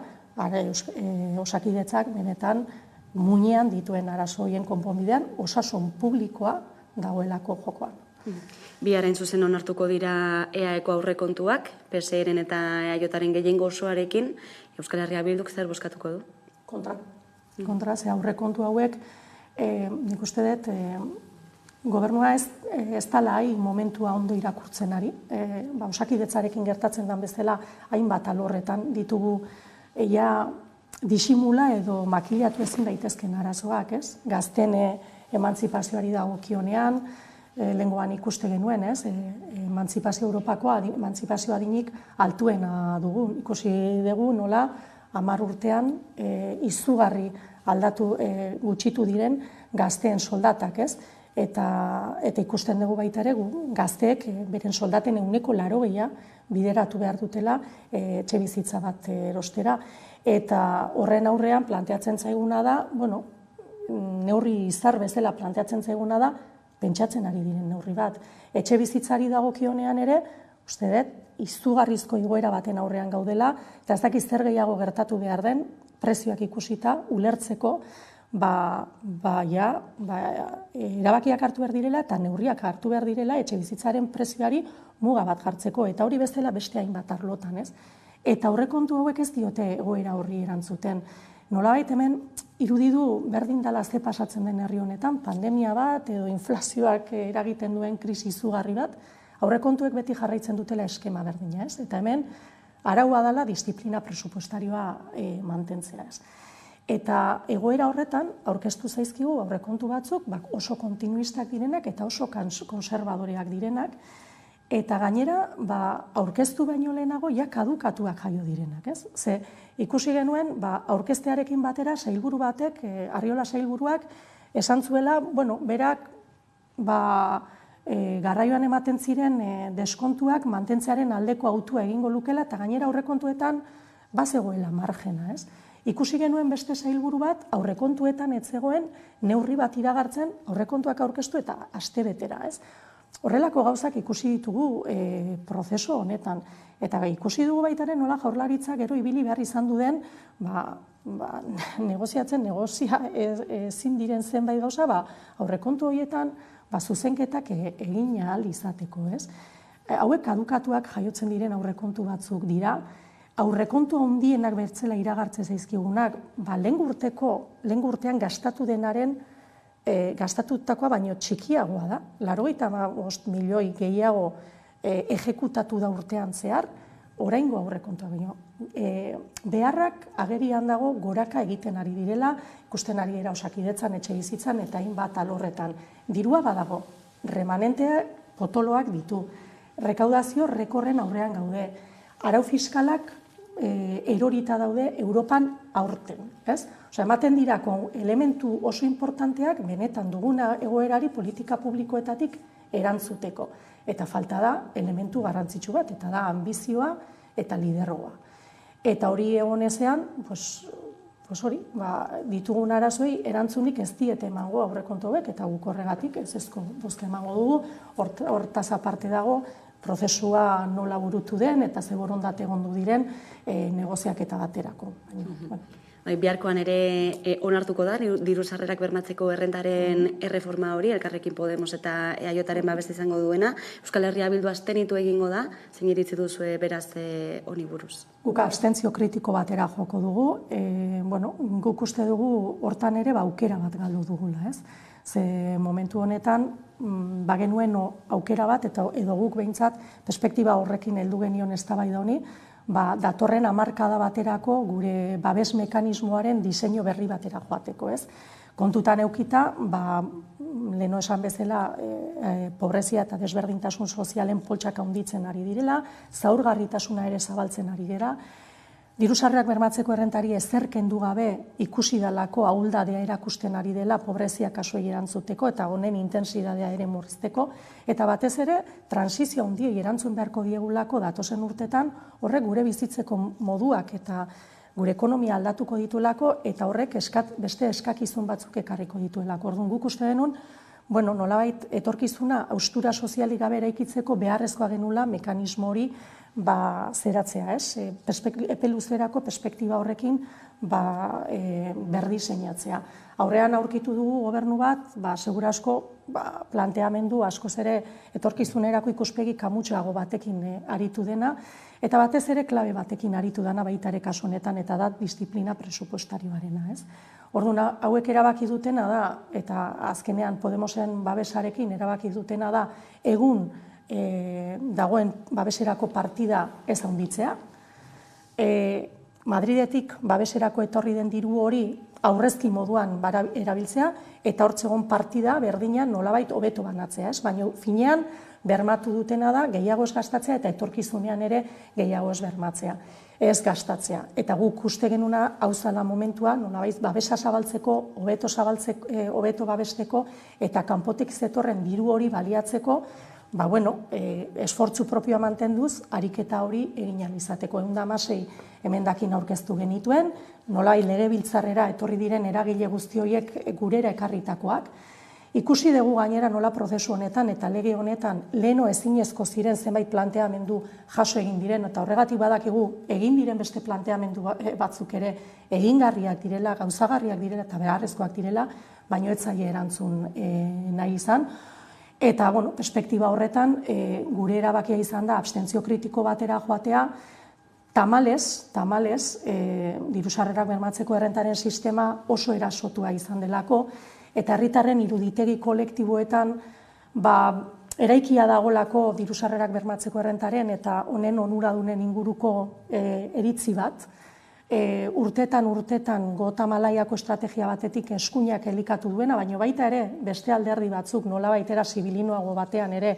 Osakidetzak benetan muinean dituen arazo horien konponbidean, osasun publikoa dagoelako jokoan. Bihar zuzen onartuko dira EAeko aurrekontuak, PSEren eta EAJaren gehiengo osoarekin, Euskal Herria Bilduk zer bozkatuko du? Kontra, ze aurrekontu hauek, nik uste dut, gobernua ez dala momentua ondo irakurtzen ari. Osakidetzarekin gertatzen den bezala hainbat alorretan ditugu disimula edo makilatu ezin daitezken arazoak, ez? Gazten emantzipazioari dagokionean, lehengoan ikuste genuen, emantzipazio Europakoa, emantzipazio adinik altuena dugu. Ikusi dugu nola 10 urtean izugarri aldatu gutxitu diren gazteen soldatak, ez? Eta ikusten dugu baita ere, gazteek beren soldaten 80% bideratu behar dutela etxebizitza bat erostera. Eta horren aurrean planteatzen zaiguna da, neurri izar bezala planteatzen zaiguna da, pentsatzen ari diren neurri bat. Etxebizitzari dagokionean ere, uste dut, izugarrizko igoera baten aurrean gaudela, eta ez dakiz zer gehiago gertatu behar den, prezioak ikusita, ulertzeko, erabakiak hartu behar direla eta neurriak hartu behar direla etxebizitzaren prezioari muga bat jartzeko, eta hori bestela beste hainbat arlotan, ez? Eta aurrekontu hauek ez diote egoera horri erantzuten. Nolabait hemen irudidu berdin dela ze pasatzen den herri honetan, pandemia bat edo inflazioak eragiten duen krisi izugarri bat, aurrekontuek beti jarraitzen dutela eskema berdina, ez? Eta hemen araua dela disiplina presupuestarioa mantentzea, ez? Eta egoera horretan aurkeztu zaizkigu aurrekontu batzuk oso kontinuistak direnak eta oso konservadoreak direnak, eta gainera aurkeztu baino lehenago kadukatuak jaio direnak, ez? Ze ikusi genuen aurkeztearekin batera sailburu batek, Arriola sailburuak, esan zuela, berak garraioan ematen ziren deskontuak mantentzearen aldeko autua egingo lukela, eta gainera aurrekontuetan bazegoela margena, ez? Ikusi genuen beste sailburu bat aurrekontuetan ez zegoen neurri bat iragartzen aurrekontuak aurkeztu eta astebetera, ez? Horrelako gauzak ikusi ditugu prozesu honetan. Eta ikusi dugu baitaren nola Jaurlaritza gero ibili behar izan duen negoziatzen, negozia ezin diren zenbait gauza, aurrekontu horietan zuzenketak egin ahal izateko, ez? Hauek kadukatuak jaiotzen diren aurrekontu batzuk dira, aurrekontu handienak bertzela iragartze zaizkigunak, lehen urtean gastatu denaren gastatutakoa baino txikiagoa da, 85 milioi gehiago ejekutatu da urtean zehar, oraingo aurrekontua baino. Beharrak agerian dago goraka egiten ari direla, ikusten ari era Osakidetzan, etxebizitzan eta hainbat alorretan. Dirua badago, remanenteak potoloak ditu, rekaudazio rekorren aurrean gaude, arau fiskalak erorita daude Europan aurten, ez? Osea, ematen dirako elementu oso importanteak benetan duguna egoerari politika publikoetatik erantzuteko. Eta falta da elementu garrantzitsu bat, eta da ambizioa eta liderroa. Eta hori egonezean, hori, ditugun arazoei erantzunik ez diete emango aurrekontu hauek, eta guk horregatik ezezko bozka emango dugu, hortaz aparte dago, prozesua nola burutu den eta ze borondate egondu diren negoziaketa baterako. Biharkoan ere onartuko da, diru sarrerak bermatzeko errentaren erreforma hori, Elkarrekin Podemos eta EAJaren babesa izango duena. Euskal Herria Bildu abstenitu egingo da, zein iritzi duzue beraz honi buruz? Guk abstentzio kritiko batera joko dugu, guk uste dugu hortan ere aukera bat galdu dugula, ez? Ze momentu honetan, bagenuen aukera bat, edo guk behintzat, perspektiba horrekin heldu genion eztabaida honi, datorren hamarkada baterako gure babes mekanismoaren diseinu berri batera joateko, ez? Kontutan eukita, leheno esan bezala, pobrezia eta desberdintasun sozialen poltsak handitzen ari direla, zaurgarritasuna ere zabaltzen ari dira, diru sarrerak bermatzeko errentari ezer kendu gabe ikusi dalako ahuldadea erakusten ari dela pobrezia kasuei erantzuteko eta honen intentsidadea ere murrizteko, eta batez ere transizio handiei erantzun beharko diegulako datozen urtetan horrek gure bizitzeko moduak eta gure ekonomia aldatuko dituelako eta horrek beste eskakizun batzuk ekarriko dituelako. Orduan guk uste denun, nolabait etorkizuna haustura sozialik gabe eraikitzeko beharrezkoa genula mekanismo hori zeratzea, ez? Epe luzerako perspektiba horrekin berdiseinatzea. Aurrean aurkitu dugu gobernu bat, segura asko planteamendu askoz ere etorkizunerako ikuspegi kamutxeago batekin aritu dena, eta batez ere klabe batekin aritu dena baita ere kasu honetan, eta da disiplina presupuestarioarena, ez? Orduan, hauek erabaki dutena da, eta azkenean Podemosen babesarekin erabaki dutena da, egun dagoen babeserako partida ez handitzea. Madridetik babeserako etorri den diru hori aurrezki moduan erabiltzea, eta hortzegon partida berdinan nolabait hobeto banatzea, ez? Baina finean bermatu dutena da gehiago ez gastatzea eta etorkizunean ere gehiago ez bermatzea, ez gastatzea. Eta guk uste genuna hau zela momentua, nolabait babesa zabaltzeko, hobeto babesteko eta kanpotik zetorren diru hori baliatzeko, esfortzu propioa mantenduz, ariketa hori egin ahal izateko. 116 emendakin aurkeztu genituen, nolabait legebiltzarrera etorri diren eragile guzti horiek gurera ekarritakoak. Ikusi dugu gainera nola prozesu honetan eta lege honetan leheno ezinezko ziren zenbait planteamendu jaso egin diren, eta horregatik badakigu egin diren beste planteamendu batzuk ere egingarriak direla, gauzagarriak direla eta beharrezkoak direla, baino ez zaie erantzun nahi izan. Eta, perspektiba horretan, gure erabakia izan da abstentzio kritiko batera joatea, tamalez, diru-sarrerak bermatzeko errentaren sistema oso erasotua izan delako, eta herritarren iruditegi kolektiboetan eraikia dagolako diru-sarrerak bermatzeko errentaren eta honen onuradunen inguruko iritzi bat, urtetan Gotamalaiako estrategia batetik eskuinak elikatu duena, baina baita ere beste alderdi batzuk nola baitera zibilinoago batean ere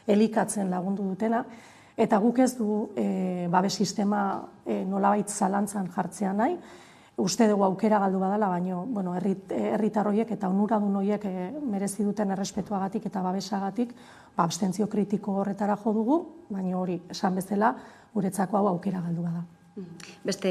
elikatzen lagundu dutena, eta guk ez du babes sistema nolabait zalantzan jartzea nahi. Uste dugu aukera galdu badala, baina herritar horiek eta onuradun horiek merezi duten errespetuagatik eta babesagatik abstentzio kritiko horretara jo dugu, baina hori esan bezala guretzako hau aukera galdu bada. Beste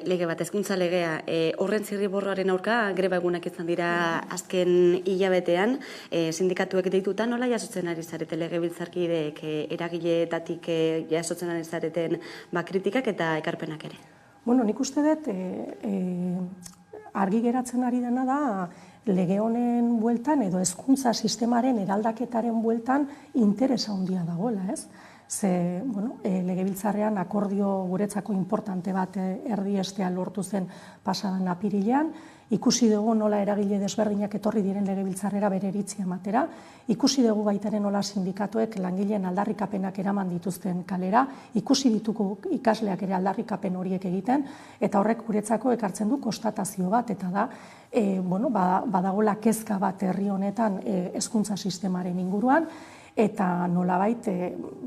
lege bat, hezkuntza legea, horren zirriborroaren aurka greba egunak izan dira azken hilabetean, sindikatuek deituta nola jasotzen ari zarete legebiltzarkideek eragileetatik jasotzen ari zareten kritikak eta ekarpenak ere? Nik uste dut argi geratzen ari dena da lege honen bueltan edo hezkuntza sistemaren eraldaketaren bueltan interesa handia dagoela, ez? Ze, legebiltzarrean akordio guretzako importante bat erdiestea lortu zen pasadan apirilean, ikusi dugu nola eragile desberdinak etorri diren legebiltzarrera bere iritzia ematera, ikusi dugu baitaren nola sindikatuek langileen aldarrikapenak eraman dituzten kalera, ikusi ditugu ikasleak ere aldarrikapen horiek egiten, eta horrek guretzako ekartzen du konstatazio bat, eta da, badagola kezka bat herri honetan hezkuntza sistemaren inguruan, eta nolabait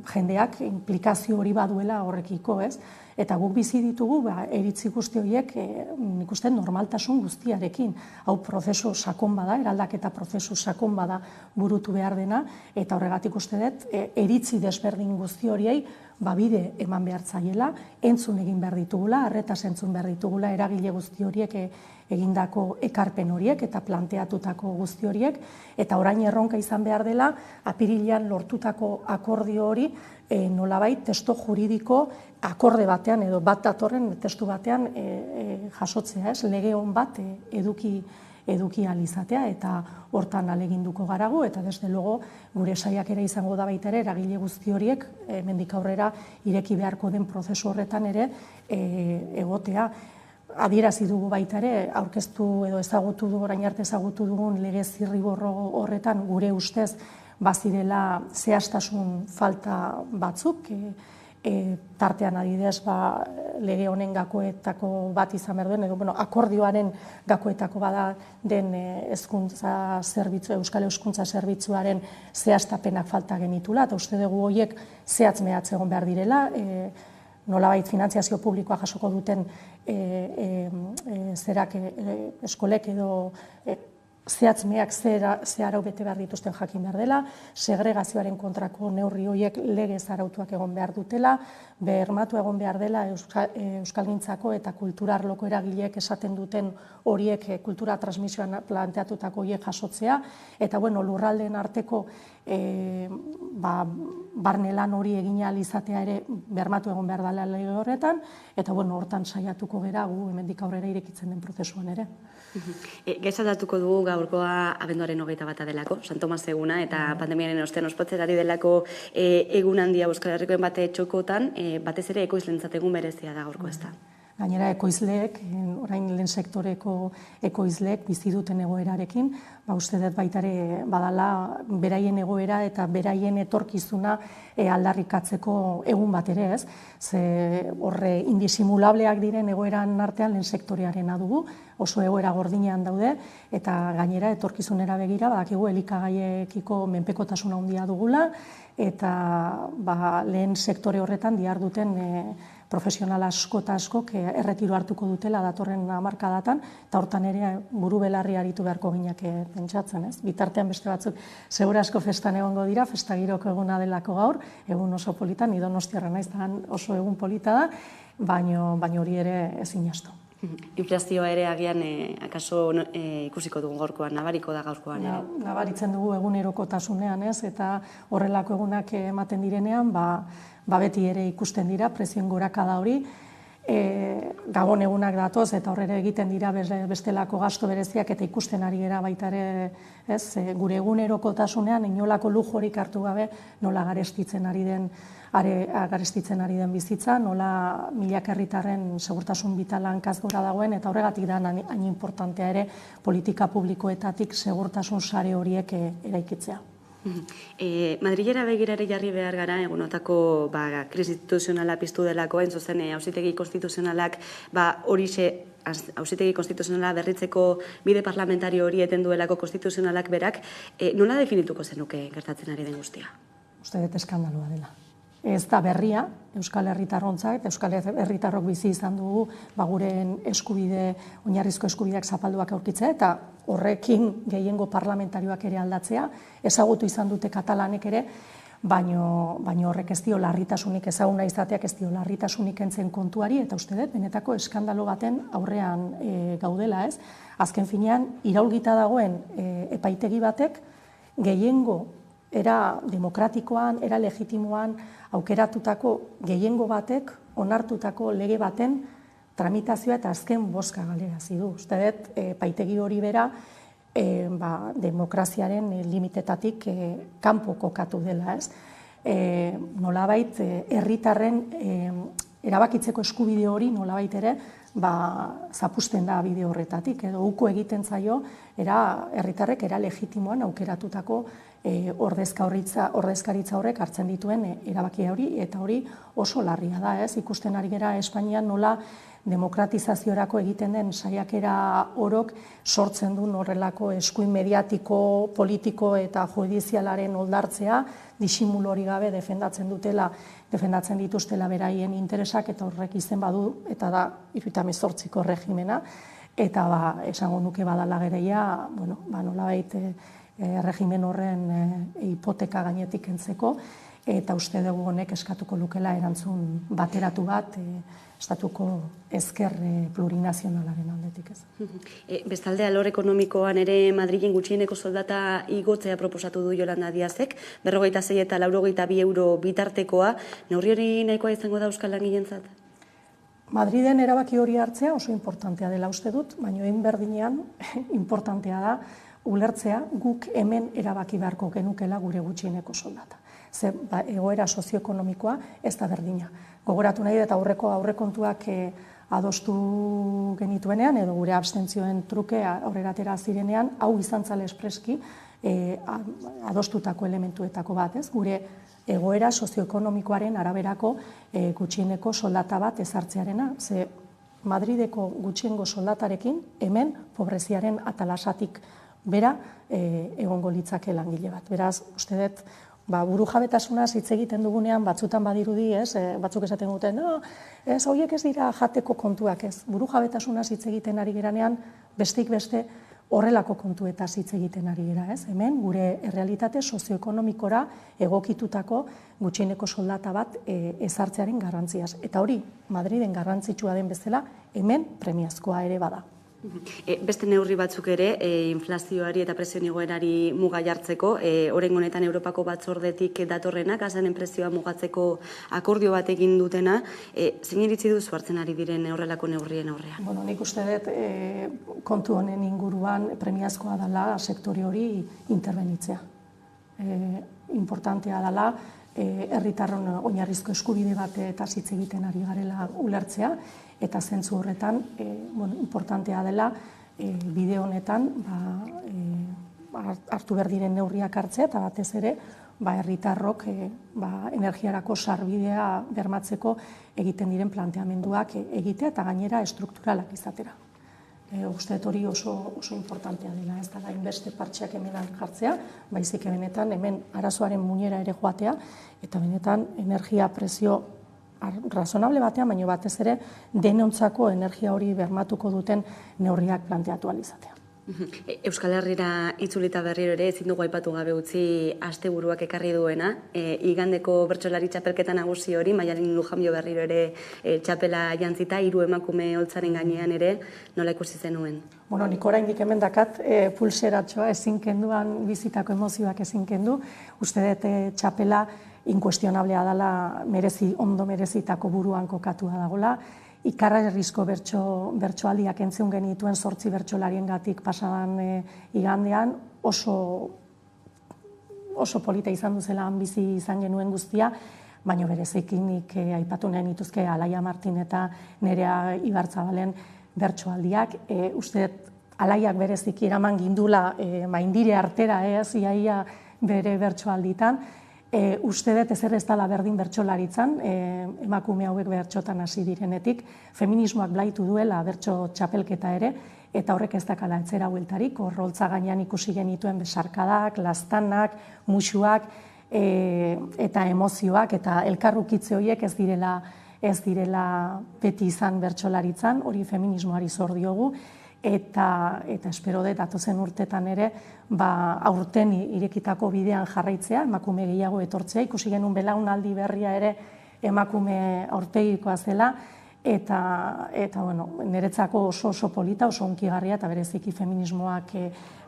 jendeak implikazio hori baduela horrekiko, ez? Eta guk bizi ditugu iritzi guzti horiek nik uste normaltasun guztiarekin. Hau prozesu sakon bada, eraldaketa prozesu sakon bada burutu behar dena, eta horregatik uste dut iritzi desberdin guzti horiei bide eman behar zaiela, entzun egin behar ditugula, arretaz entzun behar ditugula eragile guzti horiek egindako ekarpen horiek eta planteatutako guzti horiek, eta orain erronka izan behar dela, apirilean lortutako akordio hori nolabait testu juridiko akorde batean edo bat datorren testu batean jasotzea, ez? Lege on bat eduki ahal izatea eta hortan ahaleginduko garagu, eta desde logo gure saiakera izango da baita ere eragile guzti horiek hemendik aurrera ireki beharko den prozesu horretan ere egotea. Adierazi dugu baita ere, aurkeztu edo ezagutu du, orain arte ezagutu dugun lege zirriborro horretan gure ustez bazirela zehaztasun falta batzuk, tartean adidez lege honen gakoetako bat izan behar duen, edo akordioaren gakoetako bada den Euskal Hezkuntza Zerbitzuaren zehaztapenak falta genitula, eta uste dugu horiek zehatz mehatz egon behar direla, nolabait finantziazio publikoa jasoko duten eskolek edo zehatz-meak ze arau bete behar dituzten jakin behar dela, segregazioaren kontrako neurri horiek legez arautuak egon behar dutela, bermatu egon behar dela euskalgintzako eta kultura arloko eragileek esaten duten horiek kultura transmisioan planteatutako horiek jasotzea, eta lurraldeen arteko barnelan hori egin ahal izatea ere bermatu egon behar dela lege horretan, eta hortan saiatuko gera gu hemendik aurrera irekitzen den prozesuan ere. Gezaldatuko dugu gaurkoa abenduaren 21 delako, San Tomas eguna, eta pandemiaren ostean ospatzerari delako egun handia Euskal Herrikoen bate txokotan, batez ere ekoizlentzat egun berezia da gaurko ez da. Gainera ekoizleek, orain lehen sektoreko ekoizleek bizi duten egoerarekin, uste dut baita ere badala beraien egoera eta beraien etorkizuna aldarrikatzeko egun bat ere, ez? Ze horre indisimulableak diren egoeran artean lehen sektorearena dugu, oso egoera gordinean daude, eta gainera etorkizunera begira, badakigu elikagaiekiko menpekotasuna handia dugula, eta lehen sektore horretan diharduten profesional asko eta askok erretiro hartuko dutela datorren hamarkadatan, eta hortan ere buru belarri aritu beharko gineak pentsatzen, ez? Bitartean beste batzuk segura asko festan egongo dira, festa giroko eguna delako gaur, egun oso polita, ni Donostiarra naiz, oso egun polita da, baino hori ere ezin astu. Inflazioa ere agian akaso ikusiko dugu gaurkoan, nabariko da gaurkoan ere. Nabaritzen dugu egunerokotasunean, ez? Eta horrelako egunak ematen direnean, beti ere ikusten dira, prezioen gorakada hori, Gabon egunak datoz eta horrere egiten dira bestelako gasto bereziak eta ikusten ari gara baita ere, gure egunerokotasunean inolako lujorik hartu gabe nola garestitzen ari den bizitza, nola milaka herritarren segurtasun vitala hankaz gora dagoen, eta horregatik da hain importantea ere politika publikoetatik segurtasun sare horiek eraikitzea. Madrilera begirare jarri behar gara, egunotako krisi instituzionala piztu delako, hain zuzen auzitegi konstituzionalak auzitegi konstituzionala berritzeko bide parlamentario hori eten duelako konstituzionalak berak, nola definituko zenuke gertatzen ari den guztia? Uste dut eskandaloa dela. Ez da berria, Euskal Herritarrontzat, Euskal Herritarrok bizi izan dugu guren eskubide, oinarrizko eskubideak zapalduak aurkitzea, eta horrekin gehiengo parlamentarioak ere aldatzea, ezagutu izan dute katalanek ere, baino horrek ez dio larritasunik, ezaguna izateak ez dio larritasunik entzen kontuari, eta uste dut, benetako eskandalo baten aurrean gaudela, ez? Azken finean, iraulgita dagoen epaitegi batek, gehiengo era demokratikoan, era legitimoan, aukeratutako gehiengo batek, onartutako lege baten tramitazioa eta azken bozka galerazi du. Uste dut, epaitegi hori bera, demokraziaren limitetatik kanpo kokatu dela, ez? Nolabait, herritarren erabakitzeko eskubide hori nolabait ere, zapusten da bide horretatik, edo uko egiten zaio, herritarrek era legitimoan aukeratutako ordezkaritza horrek hartzen dituen erabakia hori, eta hori oso larria da, ez? Ikusten ari gera Espainian nola demokratizaziorako egiten den saiakera orok sortzen du horrelako eskuin mediatiko, politiko eta judizialaren oldartzea, disimulu hori gabe defendatzen dituztela beraien interesak, eta horrek izen badu, eta da 78ko regimena, eta esango nuke badala gereia, nolabait regimen horren hipoteka gainetik kentzeko, eta uste dugu honek eskatuko lukela erantzun bateratu bat, estatuko ezker plurinazionalaren aldetik ez. Bestalde, alor ekonomikoan ere Madrilen gutxieneko soldata igotzea proposatu du Yolanda Díazek, 46 eta 82 euro bitartekoa, neurri hori nahikoa izango da euskal langileentzat? Madriden erabaki hori hartzea oso importantea dela uste dut, baina egin berdinean importantea da ulertzea guk hemen erabaki beharko genukela gure gutxieneko soldata. Ze egoera sozioekonomikoa ez da berdina. Gogoratu nahi eta aurrekontuak adostu genituenean, edo gure abstentzioen truke aurrera atera zirenean, hau izan zale espreski adostutako elementuetako bat, ez? Gure egoera sozioekonomikoaren araberako gutxieneko soldata bat ezartzearena. Ze Madrideko gutxiengo soldatarekin hemen pobreziaren atalasatik bera egongo litzake langile bat. Beraz, uste dut, burujabetasunaz hitz egiten dugunean batzutan badirudi, batzuk esaten duten, horiek ez dira jateko kontuak, ez. Burujabetasunaz hitz egiten ari geranean, besteik beste horrelako kontuetaz hitz egiten ari gera, ez. Hemen, gure errealitate sozioekonomikora egokitutako gutxieneko soldata bat ezartzearen garrantziaz. Eta hori, Madriden garrantzitsua den bezala, hemen premiazkoa ere bada. Beste neurri batzuk ere, inflazioari eta prezioen igoerari muga jartzeko, oraingo honetan Europako batzordetik datorrena, gasanen prezioa mugatzeko akordio bat egin dutena, zein iritzi duzu hartzen ari diren horrelako neurrien aurrean? Nik uste dut kontu honen inguruan premiazkoa dela sektore hori interbenitzea. Importantea dela herritarron oinarrizko eskubide bat eta hitz egiten ari garela ulertzea, eta zentzu horretan importantea dela bide honetan hartu behar diren neurriak hartzea, eta batez ere herritarrok energiarako sarbidea bermatzeko egiten diren planteamenduak egitea, eta gainera estrukturalak izatera. Uste hori oso importantea dela, ez dela inbeste partxeak hemenan jartzea, baizik benetan hemen arazoaren muinera ere joatea, eta benetan energia prezio razonable batean, baina batez ere denontzako energia hori bermatuko duten neurriak planteatu alizatea. Euskal Herrira itzulita berriro ere ezin dugu aipatu gabe utzi asteburuak ekarri duena. Igandeko bertsolari txapelketa nagusi hori, Maialen Lujanbio berriro ere txapela jantzita, 3 emakume holtzaren gainean ere, nola ikusi zenuen? Bueno, nik oraindik hemen dakat pulseratxoa ezin kenduan, bizitako emozioak ezin kendu. Uste dut txapela inkuestionablea dela, ondo merezitako buruan kokatua dagoela. Ikarrerrizko bertsoaldiak entzun genituen 8 bertsolariengatik pasadan igandean, oso polita izan duzela bizi izan genuen guztia, baina bereziki nik aipatu nahi nituzke Alaia Martin eta Nerea Ibarzabalen bertsoaldiak. Uste Alaiak bereziki eraman gindula maindire artera, iaia bere bertsoalditan. Uste dut ezer ez dela berdin bertsolaritzan, emakume hauek bertxotan hasi direnetik, feminismoak blaitu duela bertso txapelketa ere, eta horrek ez dakala etzera bueltarik, horroltza gainean ikusi genituen besarkadak, lastanak, musuak eta emozioak, eta elkarrukitze horiek ez direla beti izan bertsolaritzan, hori feminismoari zor diogu, eta espero dut datozen urtetan ere aurten irekitako bidean jarraitzea, emakume gehiago etortzea, ikusi genuen belaunaldi berria ere emakume aurpegikoa zela, eta niretzako oso polita, oso hunkigarria, eta bereziki feminismoak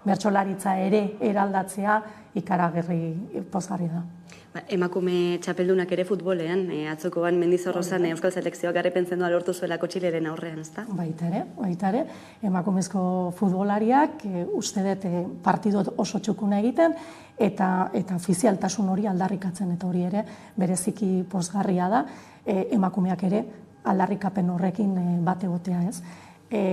bertsolaritza ere eraldatzea ikaragarri pozgarri da. Emakume txapeldunak ere futbolean, atzokoan Mendizorrozan Euskal Selekzioak garaipentzendua lortu zuelako Txileren aurrean, ezta? Baita ere, emakumezko futbolariak uste dut partidu oso txukuna egiten, eta ofizialtasun hori aldarrikatzen, eta hori ere bereziki pozgarria da, emakumeak ere aldarrikapen horrekin bat egotea, ez.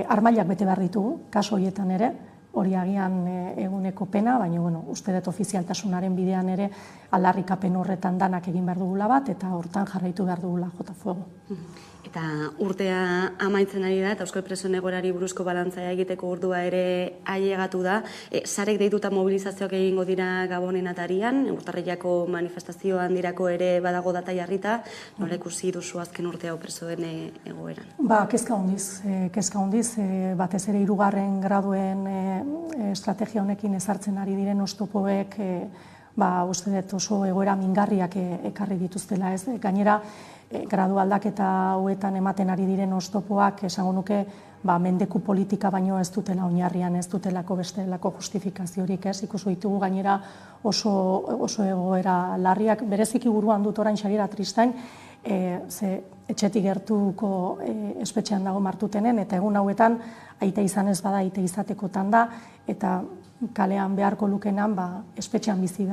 Armailak bete behar ditugu, kaso horietan ere, hori agian eguneko pena, baina uste dut ofizialtasunaren bidean ere aldarrikapen horretan danak egin behar dugula bat, eta hortan jarraitu behar dugula jota fuego. Eta urtea amaitzen ari da, eta Euskal Presoen egoerari buruzko balantzaia egiteko ordua ere ailegatu da. Sarek deituta mobilizazioak egingo dira Gabonen atarian, urtarrilako manifestazioan dirako ere badago data jarrita, nola ikusi duzu azken urtea presoen egoeran? Kezka hondiz, batez ere 3. graduen estrategia honekin ezartzen ari diren oztopoek uste dut oso egoera mingarriak ekarri dituztela, ez? Gainera, gradu aldaketa hauetan ematen ari diren oztopoak esango nuke mendeku politika baino ez dutela oinarrian, ez dutelako bestelako justifikaziorik, ez? Ikusi ditugu gainera oso egoera larriak, bereziki buruan dut orain Xabiera Tristain, ze etxetik gertuko espetxean dago Martutenen, eta egun hauetan aita izan ez bada aita izatekotan da, eta kalean beharko lukenan espetxean bizi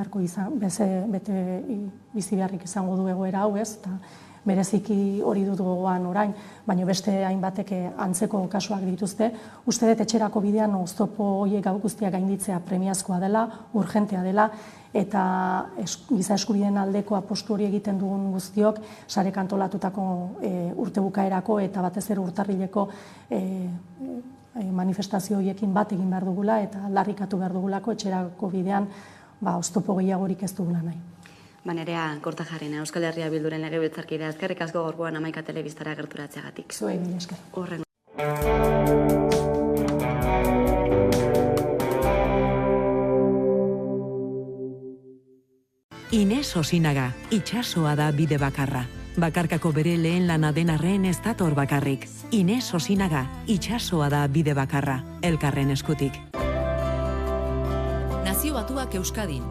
beharrik izango du egoera hau, ez, eta bereziki hori dut gogoan orain, baina beste hainbatek antzeko kasuak dituzte. Uste dut etxerako bidean oztopo horiek guztiak gainditzea premiazkoa dela, urgentea dela, eta giza eskubideen aldeko apostu hori egiten dugun guztiok sarek antolatutako urte bukaerako eta batez ere urtarrileko manifestazio horiekin bat egin behar dugula eta aldarrikatu behar dugulako etxerako bidean oztopo gehiagorik ez dugula nahi. Nerea Kortajarena, Euskal Herria Bilduren legebiltzarkidea, eskerrik asko gaurkoan Hamaika Telebistara gerturatzeagatik. Zuei, mila esker. Horren. Ines Osinaga, itxasoa da bide bakarra. Bakarkako bere lehen lana den arren ez dator bakarrik. Ines Osinaga, itxasoa da bide bakarra. Elkarren eskutik. Nazio Batuak Euskadin.